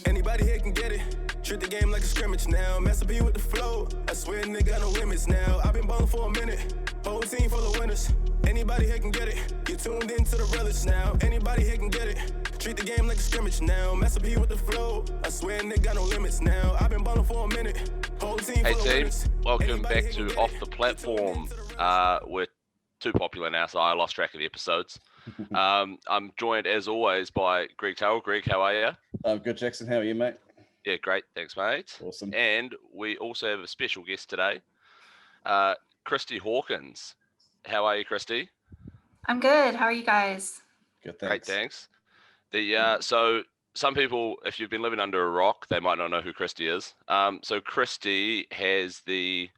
Anybody here can get it. Treat the game like a scrimmage now. Master B with the flow. I swear nigga got no limits now. I've been ballin' for a minute. Whole team full of winners. Anybody here can get it. You tuned into the realest now. Anybody here can get it. Treat the game like a scrimmage now. Master B with the flow. I swear nigga got no limits now. I've been ballin' for a minute. Whole team Hey full of team, winners. welcome back to Off the Platform. We're too popular now, so I lost track of the episodes. I'm joined as always by Greg Taylor. Greg, how are you? I'm good, Jackson. How are you, mate? Yeah, great. Thanks, mate. Awesome. And we also have a special guest today, Kristy Hawkins. How are you, Kristy? I'm good. How are you guys? Good, Great, thanks. thanks. So some people, if you've been living under a rock, they might not know who Kristy is. So Kristy has the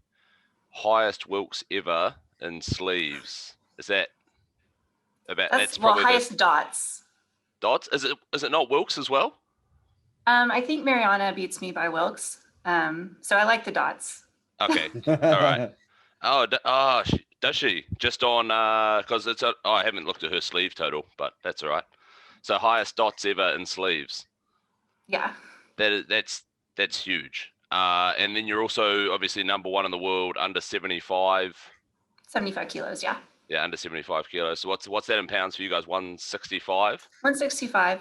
highest Wilks ever in sleeves. Is that about? That's probably highest dots. dots. Is it not Wilks as well? I think Mariana beats me by Wilks. So I like the dots. Okay, all right. Does she? Just on because it's I haven't looked at her sleeve total, but that's all right. So highest dots ever in sleeves. Yeah. That's huge. And then you're also obviously number one in the world under 75. 75 kilos, yeah. Yeah, under 75 kilos. So what's that in pounds for you guys? 165? 165.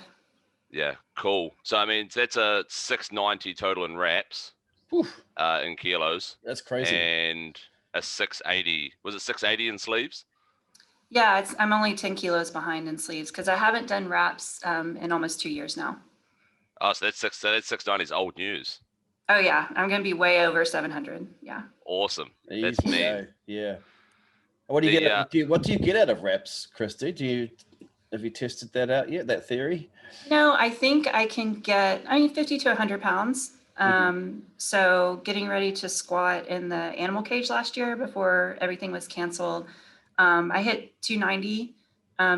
Yeah, cool. So I mean that's a 690 total in reps, in kilos. That's crazy. And a 680. Was it 680 in sleeves? Yeah, I'm only 10 kilos behind in sleeves because I haven't done wraps in almost 2 years now. Oh, so that's 690 is old news. Oh yeah, I'm gonna be way over 700. Yeah. Awesome. Easy, That's me. yeah. What do you get? What do you get out of reps, Kristy? Have you tested that out yet? That theory? No, I think I can get 50 to 100 pounds. So getting ready to squat in the animal cage last year before everything was canceled, I hit 290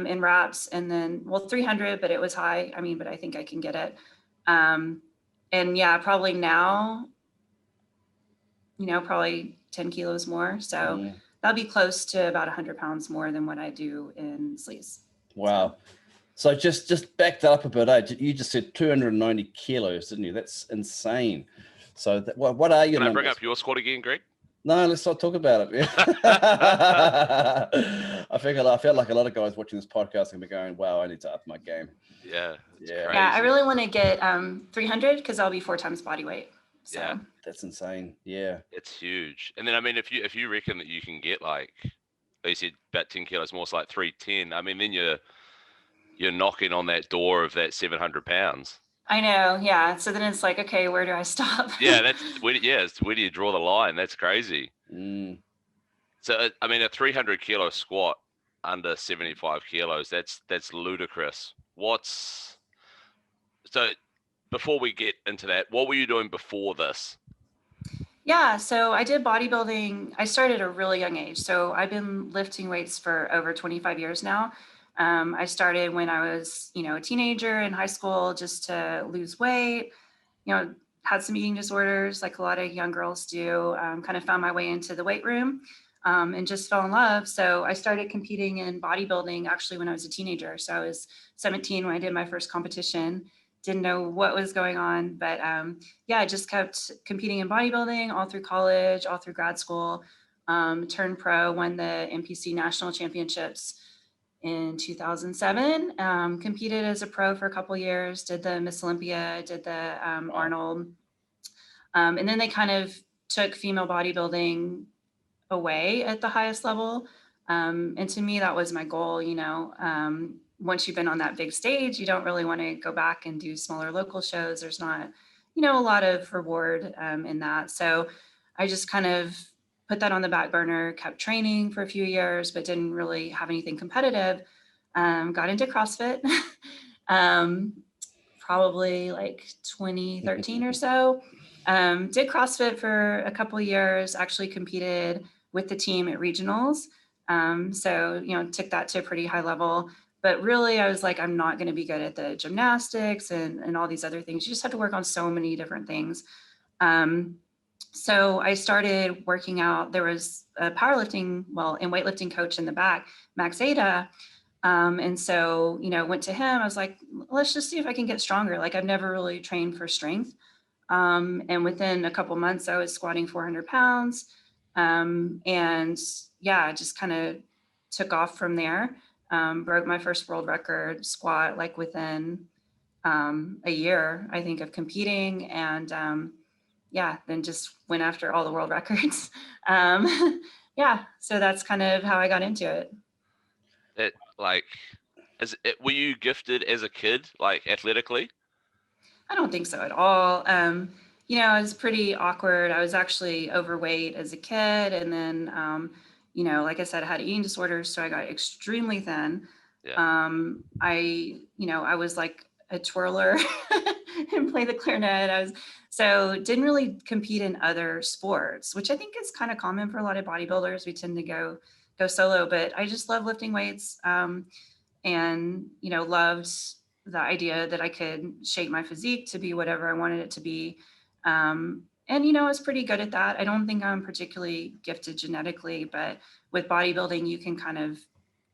in reps, and then 300, but it was high. But I think I can get it. And yeah, probably now, probably 10 kilos more. So that'll be close to about 100 pounds more than what I do in sleeves. Wow. So just back that up a bit. You just said 290 kilos, didn't you? That's insane. So what are your Can numbers? I bring up your squat again, Greg? No, let's not talk about it. I felt like a lot of guys watching this podcast are gonna be going, wow, I need to up my game. Yeah. Yeah. Yeah, I really want to get 300 because I'll be 4 times body weight. So. Yeah. That's insane. Yeah. It's huge. And then if you reckon that you can get like you said about 10 kilos more, so like 310, then you're knocking on that door of that 700 pounds. I know, yeah. So then it's like, okay, where do I stop? Yeah, where do you draw the line? That's crazy. So a 300 kilo squat under 75 kilos, that's ludicrous. So before we get into that, what were you doing before this? Yeah, so I did bodybuilding. I started at a really young age. So I've been lifting weights for over 25 years now. I started when I was, a teenager in high school just to lose weight, had some eating disorders like a lot of young girls do, kind of found my way into the weight room and just fell in love. So I started competing in bodybuilding actually when I was a teenager. So I was 17 when I did my first competition. Didn't know what was going on, but I just kept competing in bodybuilding all through college, all through grad school, turned pro, won the NPC national championships in 2007, competed as a pro for a couple years, did the Miss Olympia, did the Arnold. And then they kind of took female bodybuilding away at the highest level. And to me, that was my goal, once you've been on that big stage, you don't really want to go back and do smaller local shows. There's not, a lot of reward in that. So I just kind of put that on the back burner, kept training for a few years, but didn't really have anything competitive. Got into CrossFit, probably like 2013 or so. Did CrossFit for a couple of years, actually competed with the team at regionals. So, took that to a pretty high level. But really, I was like, I'm not going to be good at the gymnastics and all these other things. You just have to work on so many different things. So I started working out. There was a powerlifting, and weightlifting coach in the back, Max Ada. And so, went to him. I was like, let's just see if I can get stronger. Like I've never really trained for strength. And within a couple months, I was squatting 400 pounds. And yeah, just kind of took off from there. Broke my first world record squat like within a year, I think, of competing. And yeah, then just went after all the world records. Yeah, so that's kind of how I got into it. It like, were you gifted as a kid, like athletically? I don't think so at all. You know, it was pretty awkward. I was actually overweight as a kid. And then, you know, like I said, I had eating disorders. So I got extremely thin. Yeah. I was like a twirler and play the clarinet. So didn't really compete in other sports, which I think is kind of common for a lot of bodybuilders. We tend to go solo, but I just love lifting weights. And, you know, loved the idea that I could shape my physique to be whatever I wanted it to be. And, you know, I was pretty good at that. I don't think I'm particularly gifted genetically, but with bodybuilding, you can kind of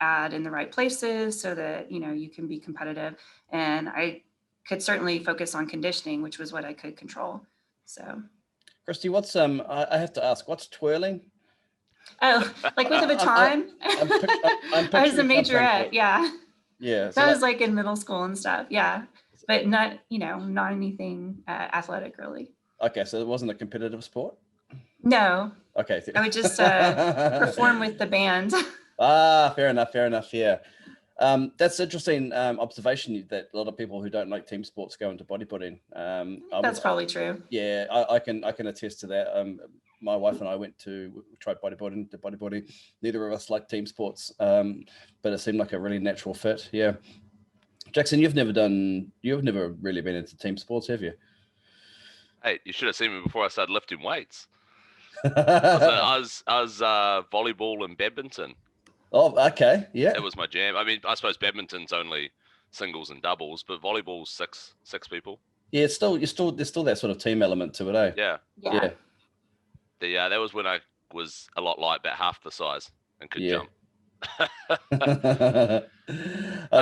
add in the right places so that, you know, you can be competitive. And I could certainly focus on conditioning, which was what I could control. So. Christy, what's, I have to ask, what's twirling? Oh, like with a baton? I was a majorette, yeah. Yeah. So that was like in middle school and stuff, yeah. But not, you know, not anything athletic really. Okay, so it wasn't a competitive sport? No. Okay. I would just perform with the band. Fair enough, yeah. That's interesting observation that a lot of people who don't like team sports go into bodybuilding. That's probably true. Yeah, I can attest to that. My wife and I tried bodybuilding, did bodybuilding. Neither of us like team sports, but it seemed like a really natural fit. Yeah. Jackson, you've never really been into team sports, have you? Hey, you should have seen me before I started lifting weights. I was volleyball and badminton. Oh, okay, yeah. It was my jam. I mean, I suppose badminton's only singles and doubles, but volleyball's six people. Yeah, there's still that sort of team element to it, eh? Yeah. That was when I was a lot light, about half the size, and could jump.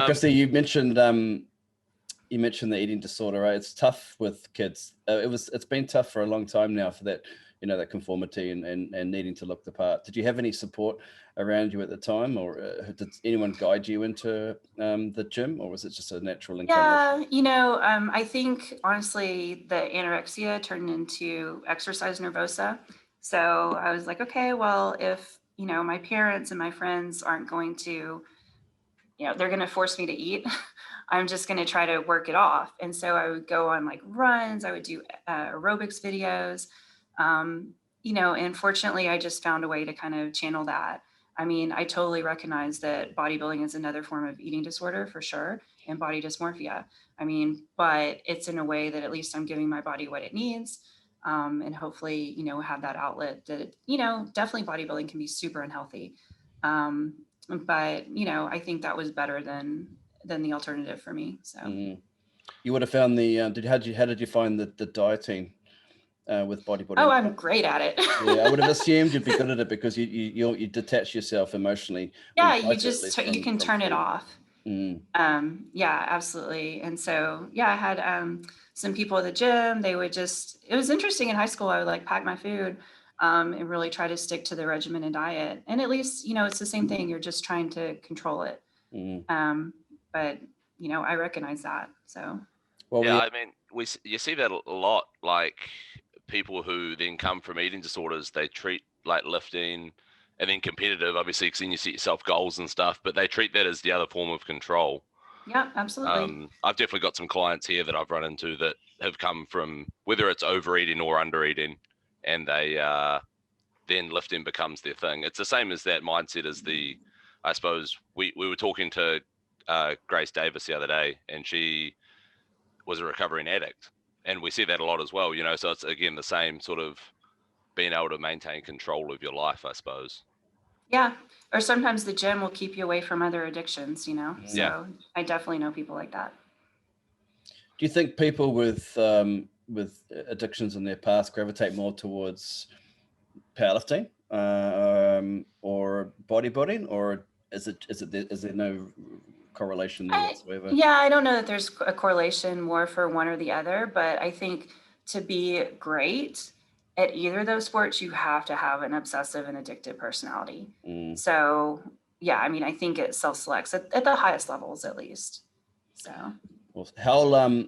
Christy, you mentioned the eating disorder, right? It's tough with kids. It's been tough for a long time now for that, you know, that conformity and needing to look the part. Did you have any support around you at the time, or did anyone guide you into the gym, or was it just a natural inclination? Yeah, you know, I think honestly the anorexia turned into exercise nervosa. So I was like, okay, well, if, you know, my parents and my friends aren't going to, you know, they're going to force me to eat, I'm just going to try to work it off. And so I would go on like runs, I would do aerobics videos, you know, and fortunately I just found a way to kind of channel that. I mean, I totally recognize that bodybuilding is another form of eating disorder for sure, and body dysmorphia. I mean, but it's in a way that at least I'm giving my body what it needs. And hopefully, you know, have that outlet that, you know, definitely bodybuilding can be super unhealthy. But, you know, I think that was better than the alternative for me. So you would have found how did you find the dieting with bodybuilding? Oh, I'm great at it. Yeah, I would have assumed you'd be good at it because you detach yourself emotionally. Yeah, you can turn it off. Yeah, absolutely. And so, yeah, I had some people at the gym. It was interesting in high school. I would like pack my food and really try to stick to the regimen and diet. And at least, you know, it's the same thing. You're just trying to control it. But, you know, I recognize that. So. Well, yeah, I mean, you see that a lot, like people who then come from eating disorders, they treat like lifting and then competitive, obviously, because then you set yourself goals and stuff, but they treat that as the other form of control. Yeah, absolutely. I've definitely got some clients here that I've run into that have come from, whether it's overeating or undereating, and they then lifting becomes their thing. It's the same as that mindset as I suppose, we were talking to Grace Davis the other day, and she was a recovering addict. And we see that a lot as well, you know, so it's, again, the same sort of being able to maintain control of your life, I suppose. Yeah. Or sometimes the gym will keep you away from other addictions, you know? So yeah. I definitely know people like that. Do you think people with addictions in their past gravitate more towards powerlifting or bodybuilding, or is there no correlation there whatsoever. I don't know that there's a correlation more for one or the other, but I think to be great at either of those sports, you have to have an obsessive and addictive personality. So yeah, I mean, I think it self-selects at the highest levels, at least. So well, how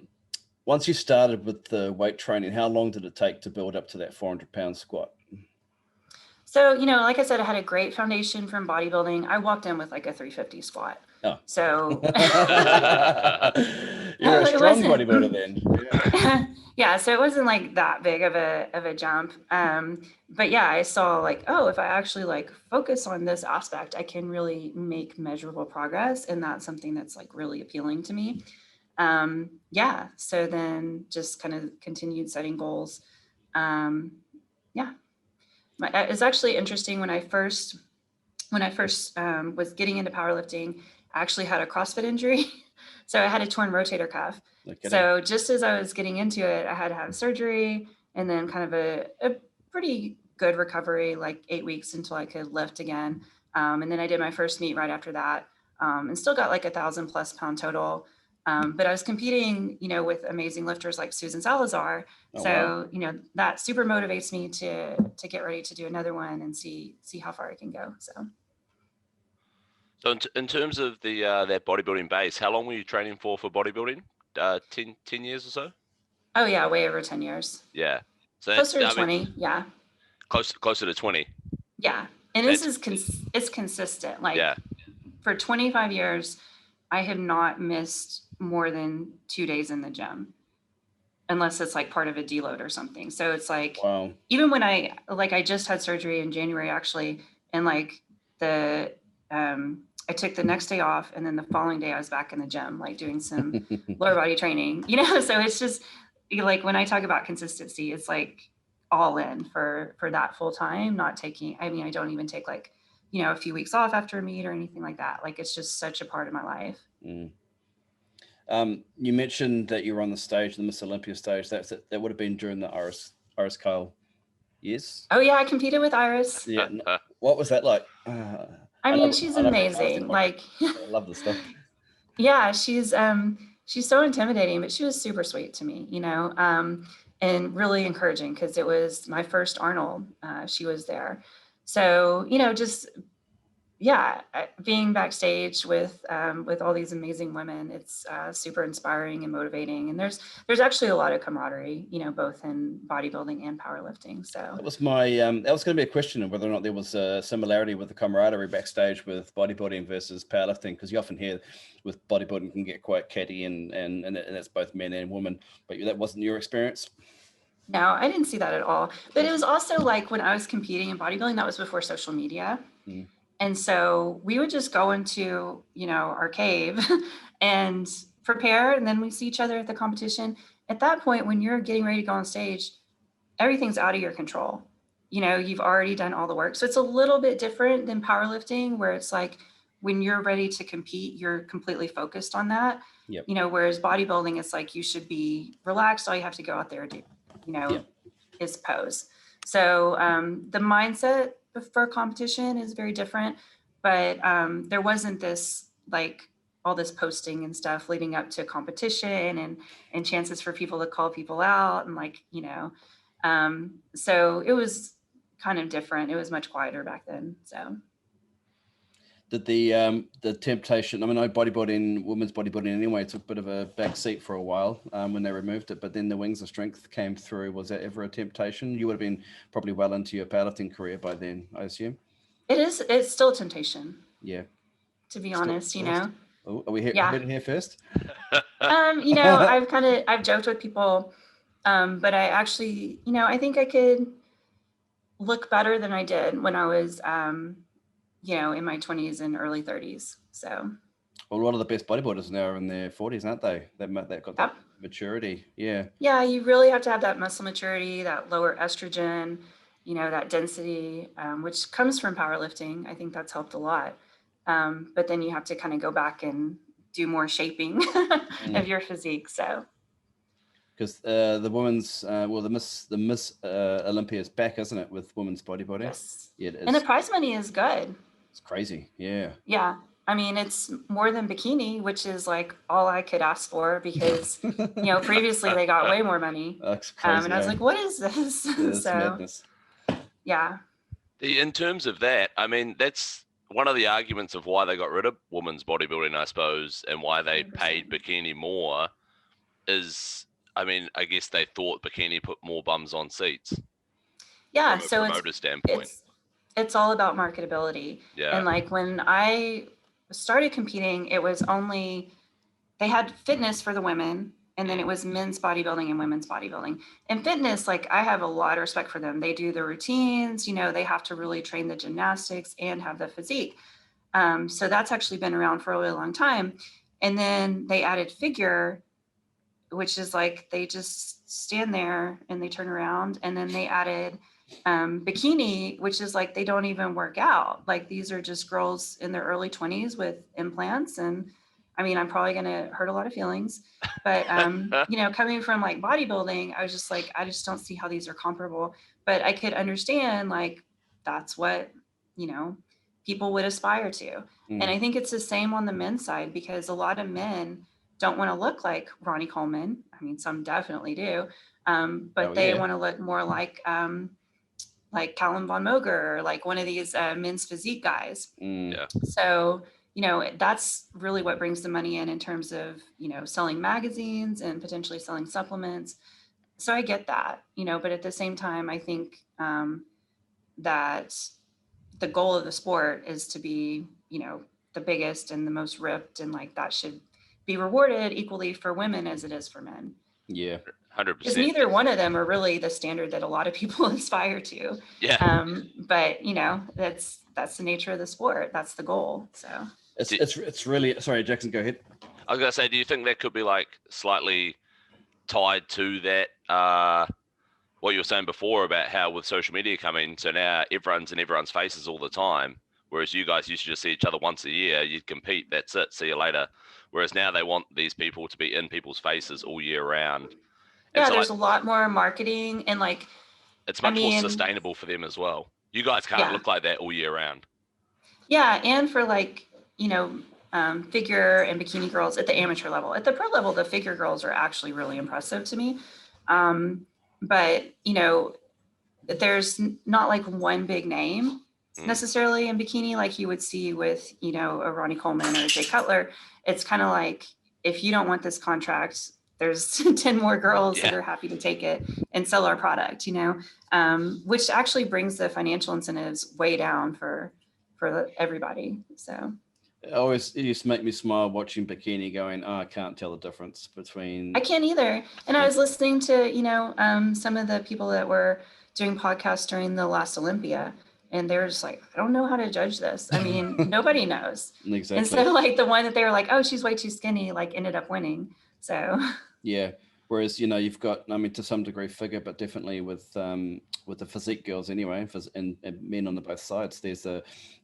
once you started with the weight training, how long did it take to build up to that 400-pound squat? So, like I said, I had a great foundation from bodybuilding. I walked in with like a 350 squat. Oh. So you're a strong bodybuilder then. Yeah. Yeah, so it wasn't like that big of a jump. But yeah, I saw like, oh, if I actually like focus on this aspect, I can really make measurable progress. And that's something that's like really appealing to me. Yeah. So then just kind of continued setting goals. Yeah. It's actually interesting when I first was getting into powerlifting, I actually had a CrossFit injury. So I had a torn rotator cuff. So just as I was getting into it, I had to have surgery and then kind of a pretty good recovery, like 8 weeks until I could lift again. And then I did my first meet right after that, and still got like 1,000+ pound total. But I was competing, with amazing lifters like Susan Salazar. Wow. That super motivates me to get ready to do another one and see how far I can go. So in terms of the that bodybuilding base, how long were you training for bodybuilding? 10 years or so? Oh yeah, way over 10 years. Yeah. So closer to 20, yeah. Closer to 20. Yeah. And this is it's consistent. Like for 25 years, I have not missed more than 2 days in the gym, unless it's like part of a deload or something. So it's like, wow. Even when I just had surgery in January actually, and like I took the next day off, and then the following day I was back in the gym, like doing some lower body training, so it's just like, when I talk about consistency, it's like all in for that full time, not taking, I don't even take like, a few weeks off after a meet or anything like that. Like, it's just such a part of my life. You mentioned that you were on the stage, the Miss Olympia stage. That would have been during the Iris Kyle years. Oh yeah, I competed with Iris. Yeah. What was that like? She's amazing. Like, I love this stuff. Yeah, she's so intimidating, but she was super sweet to me, and really encouraging, because it was my first Arnold. She was there. So, just, being backstage with all these amazing women, it's super inspiring and motivating. And there's actually a lot of camaraderie, both in bodybuilding and powerlifting. So that was my that was going to be a question of whether or not there was a similarity with the camaraderie backstage with bodybuilding versus powerlifting, because you often hear with bodybuilding can get quite catty and that's both men and women, but that wasn't your experience. No, I didn't see that at all. But it was also like, when I was competing in bodybuilding, that was before social media. And so we would just go into, our cave and prepare, and then we see each other at the competition. At that point, when you're getting ready to go on stage, everything's out of your control. You've already done all the work. So it's a little bit different than powerlifting, where it's like, when you're ready to compete, you're completely focused on that. Yep. Whereas bodybuilding, it's like, you should be relaxed. All you have to go out there and do, is pose. So the mindset for competition is very different, but there wasn't this, like, all this posting and stuff leading up to competition and chances for people to call people out, and like, so it was kind of different. It was much quieter back then. So did the temptation, I know bodybuilding, women's bodybuilding anyway, took a bit of a back seat for a while when they removed it, but then the Wings of Strength came through. Was that ever a temptation? You would have been probably well into your powerlifting career by then, I assume. It's still a temptation. Yeah. To be honest, Oh, are we here first? I've joked with people, but I actually, I think I could look better than I did when I was, in my 20s and early 30s. So, well, a lot of the best bodybuilders now are in their 40s, aren't they? They've got that maturity. Yeah. Yeah, you really have to have that muscle maturity, that lower estrogen, that density, which comes from powerlifting. I think that's helped a lot. But then you have to kind of go back and do more shaping of your physique. So, because the women's, the Miss Olympia is back, isn't it, with women's bodybuilding? Yes. Yeah, it is. And the prize money is good. It's crazy. Yeah. Yeah. I mean, it's more than bikini, which is like all I could ask for because, previously they got way more money. That's crazy. And I was like, what is this? It's madness. Yeah. In terms of that, I mean, that's one of the arguments of why they got rid of women's bodybuilding, I suppose, and why they 100%. paid bikini more is, I mean, I guess they thought bikini put more bums on seats. Yeah. From a So promoter standpoint. it's all about marketability. Yeah. And like when I started competing, it was only, they had fitness for the women, and then it was men's bodybuilding and women's bodybuilding. And fitness, like I have a lot of respect for them. They do the routines, they have to really train the gymnastics and have the physique. So that's actually been around for a really long time. And then they added figure, which is like they just stand there and they turn around. And then they added bikini, which is like they don't even work out. Like these are just girls in their early 20s with implants. And I mean, I'm probably going to hurt a lot of feelings, but coming from like bodybuilding, I was just like, I just don't see how these are comparable. But I could understand like that's what people would aspire to. And I think it's the same on the men's side, because a lot of men don't want to look like Ronnie Coleman. I mean, some definitely do, but they want to look more like Callum Von Moger, or like one of these men's physique guys. Yeah. So, that's really what brings the money in terms of, selling magazines and potentially selling supplements. So I get that, but at the same time, I think that the goal of the sport is to be, the biggest and the most ripped, and like that should be rewarded equally for women as it is for men. Yeah. 100%. Because neither one of them are really the standard that a lot of people aspire to. Yeah. But that's the nature of the sport. That's the goal. So it's really, sorry, Jackson, go ahead. I was gonna say, do you think that could be like slightly tied to that what you were saying before about how with social media coming, so now everyone's in everyone's faces all the time, whereas you guys used to just see each other once a year, you'd compete, that's it, see you later. Whereas now they want these people to be in people's faces all year round. And yeah, so there's a lot more marketing, and like it's much more sustainable for them as well. You guys can't look like that all year round. Yeah, and for like, figure and bikini girls at the amateur level. At the pro level, the figure girls are actually really impressive to me. But, there's not like one big name necessarily in bikini like you would see with, a Ronnie Coleman or Jay Cutler. It's kind of like, if you don't want this contract, there's 10 more girls that are happy to take it and sell our product, which actually brings the financial incentives way down for everybody. So it used to make me smile watching bikini going, I can't tell the difference between. I can't either. And I was listening to, some of the people that were doing podcasts during the last Olympia, and they're just like, I don't know how to judge this. I mean, nobody knows. Exactly. And so like the one that they were like, oh, she's way too skinny, like ended up winning. So yeah. Whereas, you've got, I mean, to some degree figure, but definitely with the physique girls anyway, and men on the both sides, there's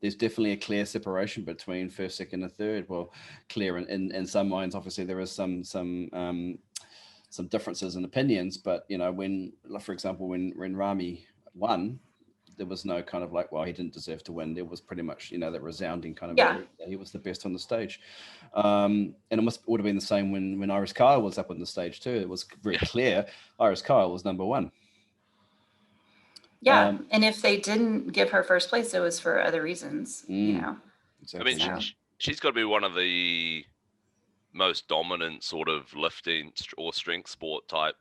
definitely a clear separation between first, second, and third. Well, clear in some minds, obviously there is some differences in opinions, but when, for example, when Rami won, there was no kind of like, well, he didn't deserve to win. There was pretty much, that resounding kind of, that he was the best on the stage. And it would have been the same when Iris Kyle was up on the stage too. It was very clear Iris Kyle was number one. Yeah. And if they didn't give her first place, it was for other reasons, Exactly. I mean, she's got to be one of the most dominant sort of lifting or strength sport type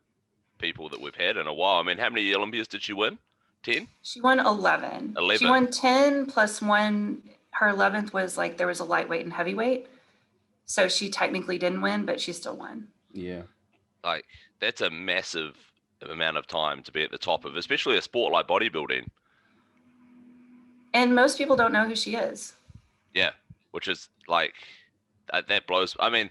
people that we've had in a while. I mean, how many Olympias did she win? 10? She won 11. She won 10 plus 1. Her 11th was like, there was a lightweight and heavyweight. So she technically didn't win, but she still won. Yeah. Like, that's a massive amount of time to be at the top of, especially a sport like bodybuilding. And most people don't know who she is. Yeah. Which is like, that blows, I mean,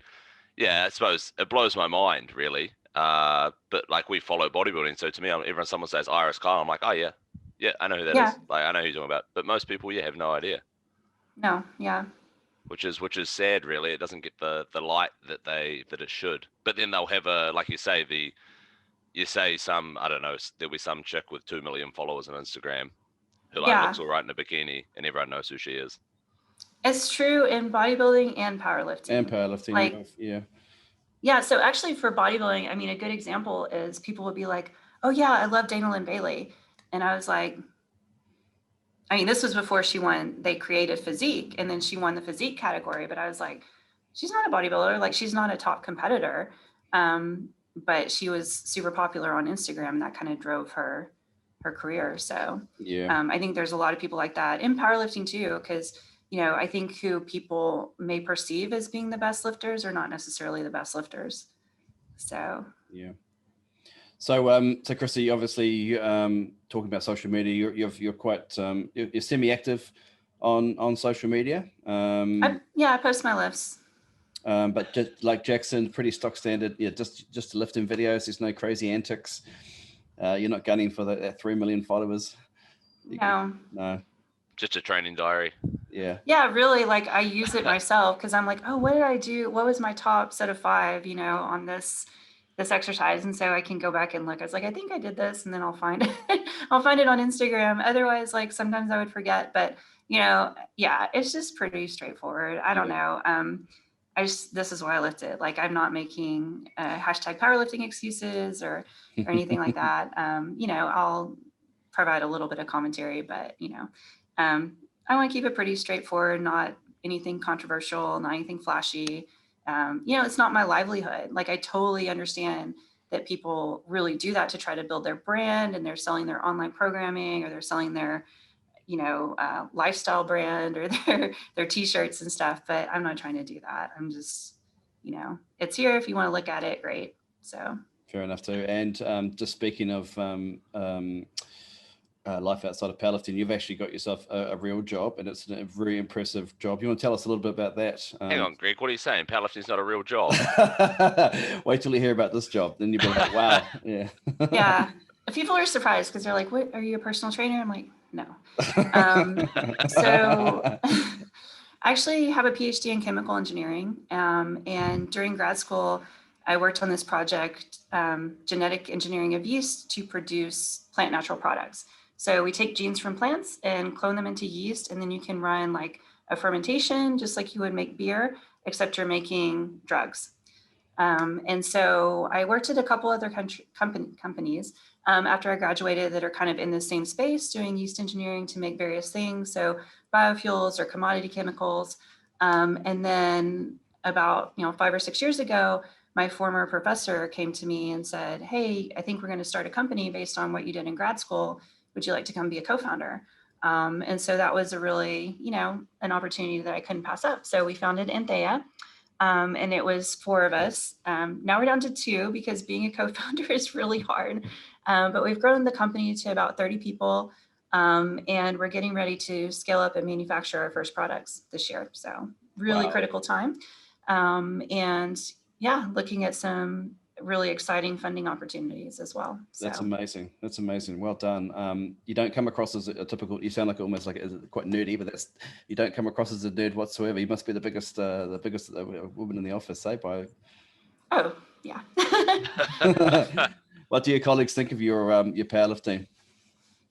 yeah, I suppose it blows my mind really. But like we follow bodybuilding. So to me, someone says Iris Kyle, I'm like, oh yeah. Yeah, I know who that is. Like, I know who you're talking about. But most people, have no idea. No, yeah. Which is sad, really. It doesn't get the light that it should. But then they'll have like you say, some, I don't know, there'll be some chick with 2 million followers on Instagram who looks all right in a bikini, and everyone knows who she is. It's true in bodybuilding and powerlifting. And powerlifting, like, yeah. Yeah, so actually for bodybuilding, I mean, a good example is people would be like, oh yeah, I love Dana Lynn Bailey. And I was like, I mean, this was before they created physique, and then she won the physique category. But I was like, she's not a bodybuilder. Like, she's not a top competitor. But she was super popular on Instagram, and that kind of drove her career. So yeah, I think there's a lot of people like that in powerlifting too, because, you know, I think who people may perceive as being the best lifters are not necessarily the best lifters. So yeah. So, so Christy, obviously, talking about social media, you're quite you're semi-active on social media. I post my lifts. But just like Jackson, pretty stock standard. Yeah, just lifting videos. There's no crazy antics. You're not gunning for that 3 million followers. No. Just a training diary. Yeah. Yeah, really. Like, I use it myself because I'm like, oh, what did I do? What was my top set of 5, you know, on this exercise? And so I can go back and look. I was like, I think I did this, and then I'll find it. I'll find it on Instagram. Otherwise, like, sometimes I would forget. But, you know, yeah, it's just pretty straightforward. I don't know. This is why I lifted. Like, I'm not making hashtag powerlifting excuses or anything like that. You know, I'll provide a little bit of commentary, but, you know, I want to keep it pretty straightforward, not anything controversial, not anything flashy. You know, it's not my livelihood. Like, I totally understand that people really do that to try to build their brand, and they're selling their online programming, or they're selling their, you know, lifestyle brand, or their t-shirts and stuff. But I'm not trying to do that. I'm just, you know, it's here. If you want to look at it, great. So fair enough too. And just speaking of life outside of powerlifting, you've actually got yourself a real job, and it's a very impressive job. You want to tell us a little bit about that? Hang on, Greg, what are you saying? Powerlifting's not a real job. Wait till you hear about this job, then you'll be like, wow. Yeah. Yeah, people are surprised because they're like, what, are you a personal trainer? I'm like, no. So I actually have a PhD in chemical engineering, and during grad school I worked on this project, genetic engineering of yeast to produce plant natural products. So we take genes from plants and clone them into yeast, and then you can run like a fermentation, just like you would make beer, except you're making drugs. And so I worked at a couple other companies after I graduated that are kind of in the same space, doing yeast engineering to make various things. So biofuels or commodity chemicals. And then about 5 or 6 years ago, my former professor came to me and said, hey, I think we're going to start a company based on what you did in grad school. Would you like to come be a co-founder? And so that was a really, an opportunity that I couldn't pass up. So we founded Anthea. And it was 4 of us. Now we're down to 2 because being a co-founder is really hard. But we've grown the company to about 30 people. And we're getting ready to scale up and manufacture our first products this year. So really critical time. And yeah, looking at some really exciting funding opportunities as well. So. That's amazing. That's amazing. Well done. You don't come across as a typical, you sound like almost like quite nerdy, but you don't come across as a nerd whatsoever. You must be the biggest woman in the office, eh? Oh, yeah. What do your colleagues think of your powerlifting?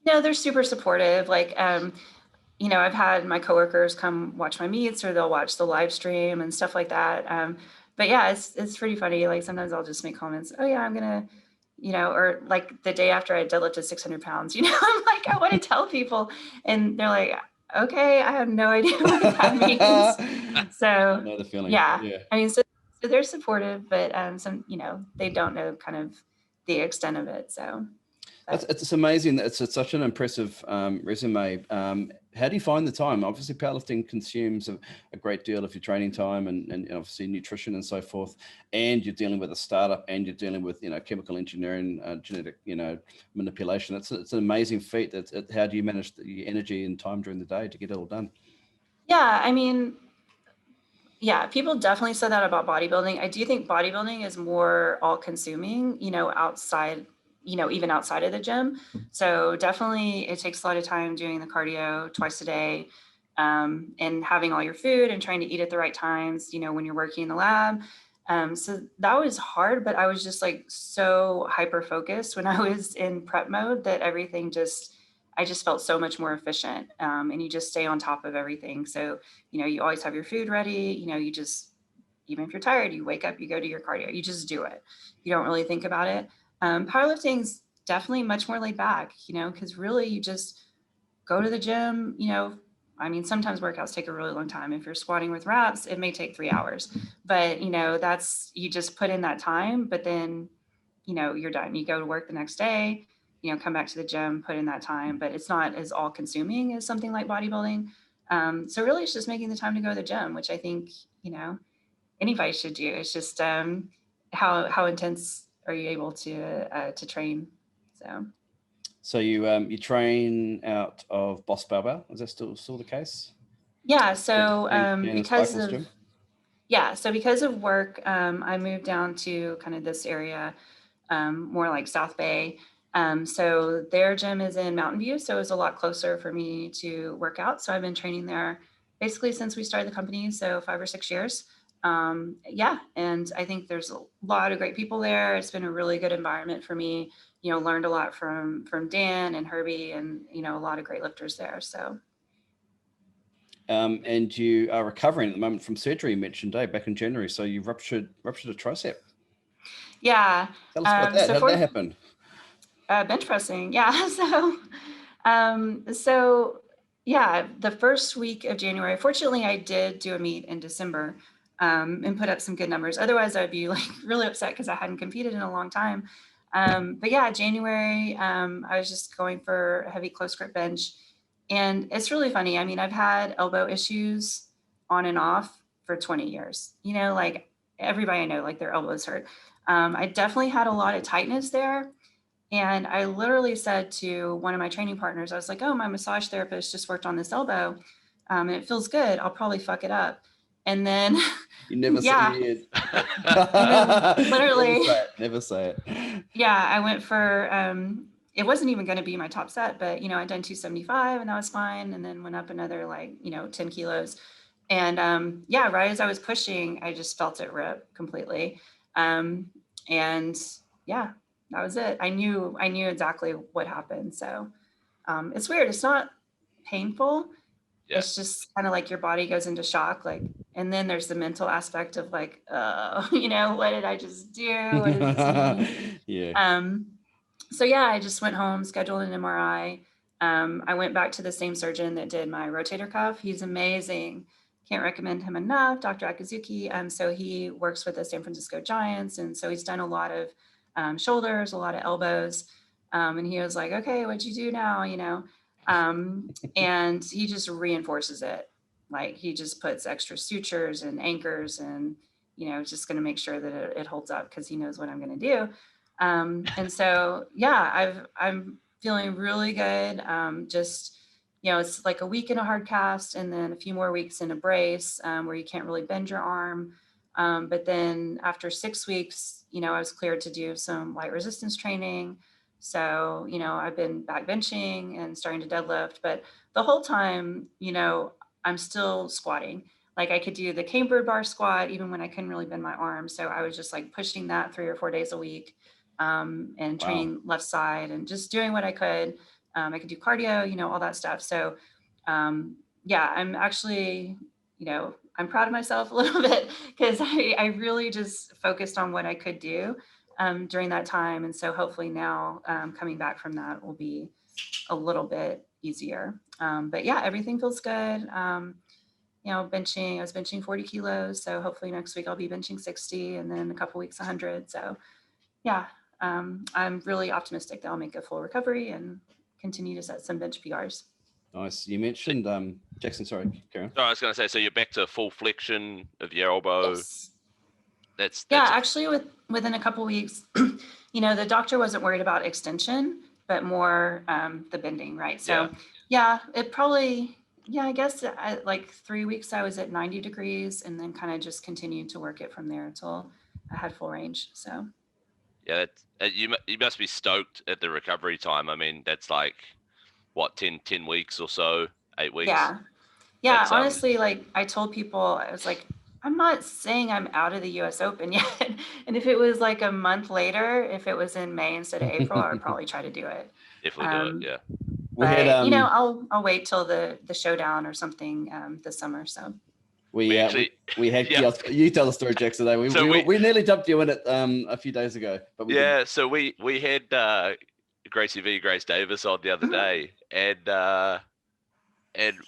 No, they're super supportive. Like, I've had my coworkers come watch my meets, or they'll watch the live stream and stuff like that. But yeah, it's pretty funny. Like, sometimes I'll just make comments. Oh yeah, I'm gonna, or like the day after I deadlifted 600 pounds, I'm like, I want to tell people, and they're like, okay, I have no idea what that means. So I know the feeling. Yeah. I mean, so they're supportive, but some, they don't know kind of the extent of it. So it's amazing. It's such an impressive resume. How do you find the time? Obviously, powerlifting consumes a great deal of your training time and obviously nutrition and so forth. And you're dealing with a startup, and you're dealing with chemical engineering, genetic manipulation. It's an amazing feat. How do you manage the energy and time during the day to get it all done? Yeah, I mean, yeah, people definitely said that about bodybuilding. I do think bodybuilding is more all-consuming, outside. Even outside of the gym. So definitely it takes a lot of time doing the cardio twice a day, and having all your food and trying to eat at the right times, when you're working in the lab. So that was hard, but I was just like so hyper focused when I was in prep mode that everything just I just felt so much more efficient. And you just stay on top of everything. So, you always have your food ready, you just, even if you're tired, you wake up, you go to your cardio, you just do it. You don't really think about it. Powerlifting's definitely much more laid back, because really you just go to the gym, I mean, sometimes workouts take a really long time. If you're squatting with reps, it may take 3 hours, but you just put in that time, but then, you're done. You go to work the next day, come back to the gym, put in that time, but it's not as all consuming as something like bodybuilding. So really it's just making the time to go to the gym, which I think, anybody should do. It's just, how intense are you able to train? So you train out of Boss Barbell. Is that still the case? Yeah. So because of work, I moved down to kind of this area, more like South Bay. So their gym is in Mountain View, so it's a lot closer for me to work out. So I've been training there basically since we started the company, so 5 or 6 years. And I think there's a lot of great people there. It's been a really good environment for me. Learned a lot from Dan and Herbie, and a lot of great lifters there. So. And you are recovering at the moment from surgery, you mentioned, back in January. So you ruptured a tricep. Yeah. Tell us about that. How did that happen? Bench pressing. Yeah. The first week of January, fortunately I did do a meet in December, and put up some good numbers. Otherwise I'd be like really upset because I hadn't competed in a long time. But yeah, January, I was just going for a heavy close grip bench. And it's really funny. I mean, I've had elbow issues on and off for 20 years, like everybody I know, like their elbows hurt. I definitely had a lot of tightness there. And I literally said to one of my training partners, I was like, oh, my massage therapist just worked on this elbow, and it feels good. I'll probably fuck it up. And then you never say it. Literally never say it. Yeah, I went for it wasn't even going to be my top set, but I'd done 275 and that was fine, and then went up another 10 kilos. And right as I was pushing, I just felt it rip completely. And yeah, that was it. I knew exactly what happened. So it's weird. It's not painful. Yeah. It's just kind of like your body goes into shock, and then there's the mental aspect of what did I just do? What does this mean? Yeah. So yeah, I just went home, scheduled an MRI. I went back to the same surgeon that did my rotator cuff. He's amazing. Can't recommend him enough, Dr. Akazuki. So he works with the San Francisco Giants. And so he's done a lot of shoulders, a lot of elbows. And he was like, okay, what'd you do now? And he just reinforces it. Like he just puts extra sutures and anchors and, just going to make sure that it holds up because he knows what I'm going to do. And so, yeah, I'm feeling really good. It's like a week in a hard cast and then a few more weeks in a brace, where you can't really bend your arm. But then after 6 weeks, I was cleared to do some light resistance training. So, I've been back benching and starting to deadlift, but the whole time, I'm still squatting. Like I could do the cambered bar squat even when I couldn't really bend my arm. So I was just like pushing that 3 or 4 days a week, and training left side and just doing what I could. I could do cardio, all that stuff. So I'm actually, I'm proud of myself a little bit because I really just focused on what I could do during that time. And so hopefully now coming back from that will be a little bit easier. But yeah, everything feels good. I was benching 40 kilos. So hopefully next week I'll be benching 60 and then a couple weeks, 100. So yeah, I'm really optimistic that I'll make a full recovery and continue to set some bench PRs. Nice. You mentioned, Jackson, sorry, Karen. No, I was going to say, so you're back to full flexion of your elbow. Yes. That's actually within a couple weeks, the doctor wasn't worried about extension, but more the bending, right? So it probably, I guess like 3 weeks I was at 90 degrees and then kind of just continued to work it from there until I had full range. So yeah, you must be stoked at the recovery time. I mean, that's like what, 10 weeks or so, 8 weeks. Yeah. Honestly, like I told people, I was like, I'm not saying I'm out of the US Open yet. And if it was like a month later, if it was in May instead of April, I would probably try to do it. Definitely do it, yeah. But I'll wait till the showdown or something this summer. So we had yeah. you tell the story, Jackson. Though we nearly jumped you in it a few days ago, but we didn't. So we had Gracie V Grace Davis on the other day, and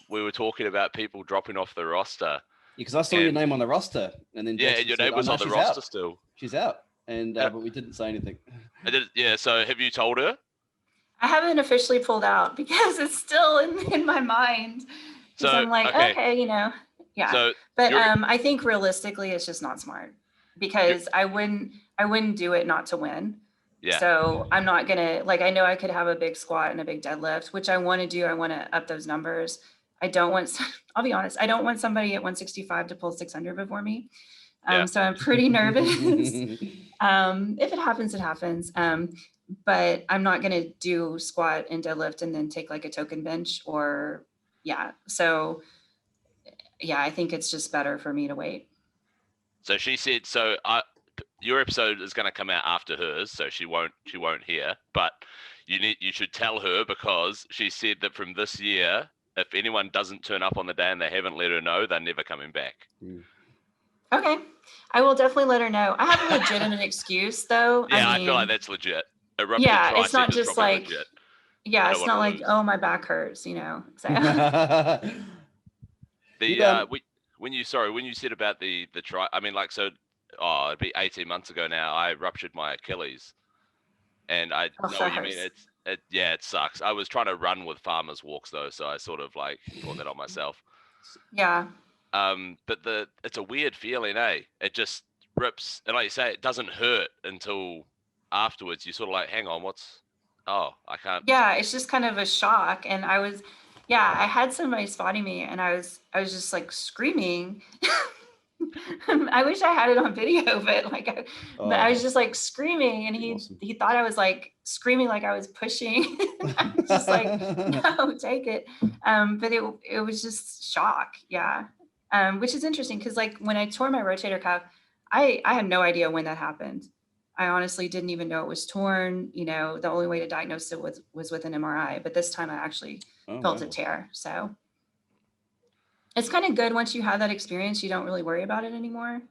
we were talking about people dropping off the roster. Because I saw your name on the roster, and then Jackson your said, name was on the roster still. She's out, and but we didn't say anything. So have you told her? I haven't officially pulled out because it's still in my mind. So I'm like, okay, yeah. So but I think realistically, it's just not smart because I wouldn't do it not to win. Yeah. So I'm not gonna I know I could have a big squat and a big deadlift, which I want to do. I want to up those numbers. I'll be honest, I don't want somebody at 165 to pull 600 before me. So I'm pretty nervous. If it happens, it happens. But I'm not going to do squat and deadlift and then take a token bench So I think it's just better for me to wait. So she said, your episode is going to come out after hers, so she won't hear, but you should tell her, because she said that from this year, if anyone doesn't turn up on the day and they haven't let her know, they're never coming back. Okay. I will definitely let her know. I have a legitimate excuse though. Yeah, I feel like that's legit. It's not just it's not like, oh, my back hurts, So when you said about the try, I mean, it'd be 18 months ago now, I ruptured my Achilles, and I know what you mean. It sucks. I was trying to run with farmers walks though, so I sort of brought that on myself. Yeah. But it's a weird feeling, eh? It just rips, and like you say, it doesn't hurt until afterwards. You sort of hang on, I can't. Yeah, it's just kind of a shock, and I had somebody spotting me, and I was just screaming. I wish I had it on video, but but I was just screaming, and he thought I was screaming like I was pushing. I was just no, take it. But it was just shock, which is interesting because when I tore my rotator cuff, I had no idea when that happened. I honestly didn't even know it was torn. The only way to diagnose it was with an MRI, but this time I actually felt a tear. So it's kind of good once you have that experience, you don't really worry about it anymore.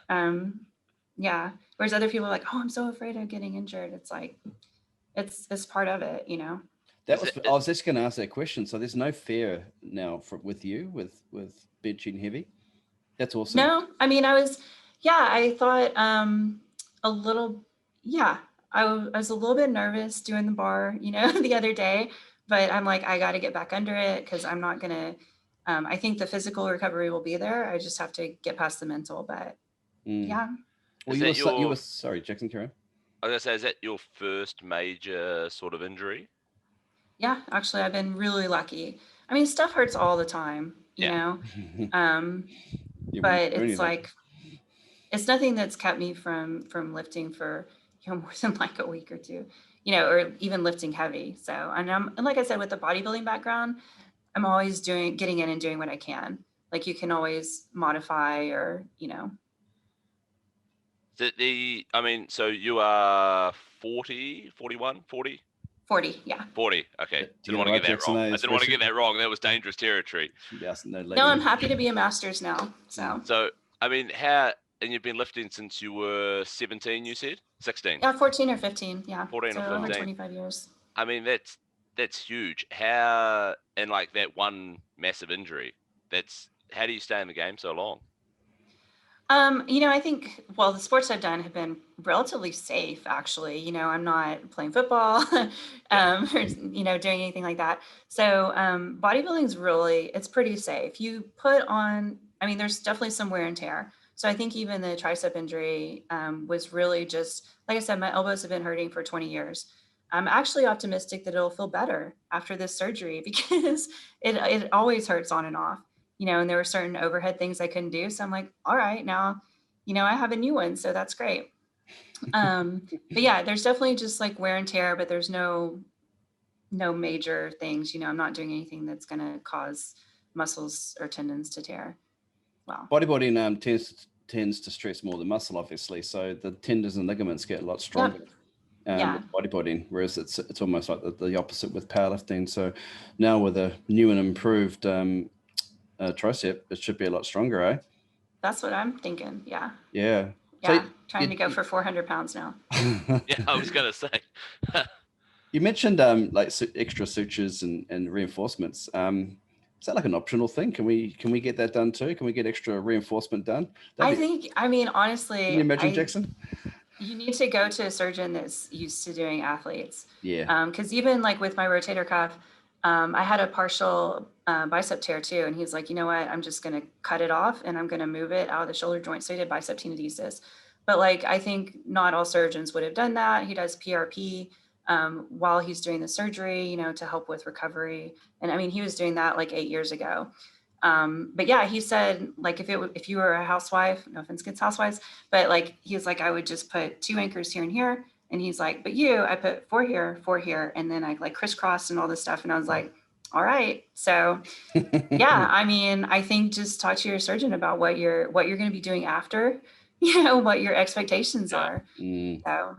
Whereas other people are like, oh, I'm so afraid of getting injured. It's it's part of it, I was just going to ask that question. So there's no fear now with you with benching heavy? That's awesome. No, I mean, I thought a little, I was a little bit nervous doing the bar, the other day, but I'm I got to get back under it because I'm not going to, I think the physical recovery will be there. I just have to get past the mental, but yeah. Well, you were sorry, Jackson, Kern. I was going to say, is that your first major sort of injury? Yeah, actually, I've been really lucky. I mean, stuff hurts all the time, you know, but it's it's nothing that's kept me from lifting for, more than a week or two, or even lifting heavy. So, and like I said, with the bodybuilding background, I'm always getting in and doing what I can. You can always modify or, So you are 40, 41, 40? 40, yeah. 40, okay. Didn't want to get that wrong. I didn't want to get that wrong. That was dangerous territory. No, I'm happy to be a master's now, So, and you've been lifting since you were 17, you said? 16? Yeah, 14 or 15, yeah. 14 or 15. Over 25 years. I mean, that's huge. How, and that one massive injury, how do you stay in the game so long? I think, the sports I've done have been relatively safe, actually. I'm not playing football, or, doing anything like that. So bodybuilding is it's pretty safe. You put on, there's definitely some wear and tear. So I think even the tricep injury was really just, like I said, my elbows have been hurting for 20 years. I'm actually optimistic that it'll feel better after this surgery because it always hurts on and off. And there were certain overhead things I couldn't do. So I'm like, all right, now, I have a new one. So that's great. But yeah, there's definitely just wear and tear, but there's no major things, I'm not doing anything that's going to cause muscles or tendons to tear. Well, bodybuilding tends to stress more the muscle, obviously. So the tendons and ligaments get a lot stronger. with bodybuilding, whereas it's almost like the opposite with powerlifting. So now with a new and improved tricep, it should be a lot stronger, eh? That's what I'm thinking. Yeah. Yeah. Yeah. So Trying to go for 400 pounds now. Yeah, I was gonna say. You mentioned like extra sutures and reinforcements. Is that like an optional thing? Can we get that done too? Can we get extra reinforcement done? I mean, honestly, Can you imagine, Jackson? You need to go to a surgeon that's used to doing athletes. Yeah. Because even like with my rotator cuff, I had a partial bicep tear too. And he's like, you know what? I'm just going to cut it off and I'm going to move it out of the shoulder joint. So he did bicep tenodesis. But like, I think not all surgeons would have done that. He does PRP while he's doing the surgery, you know, to help with recovery. And I mean, he was doing that like 8 years ago. But yeah, he said like if you were a housewife, no offense against housewives, but like he was like, I would just put 2 anchors here and here. And he's like, but I put 4 here, and then I like crisscrossed and all this stuff. And I was like, all right. So yeah, I mean, I think just talk to your surgeon about what you're going to be doing after, you know, what your expectations are. So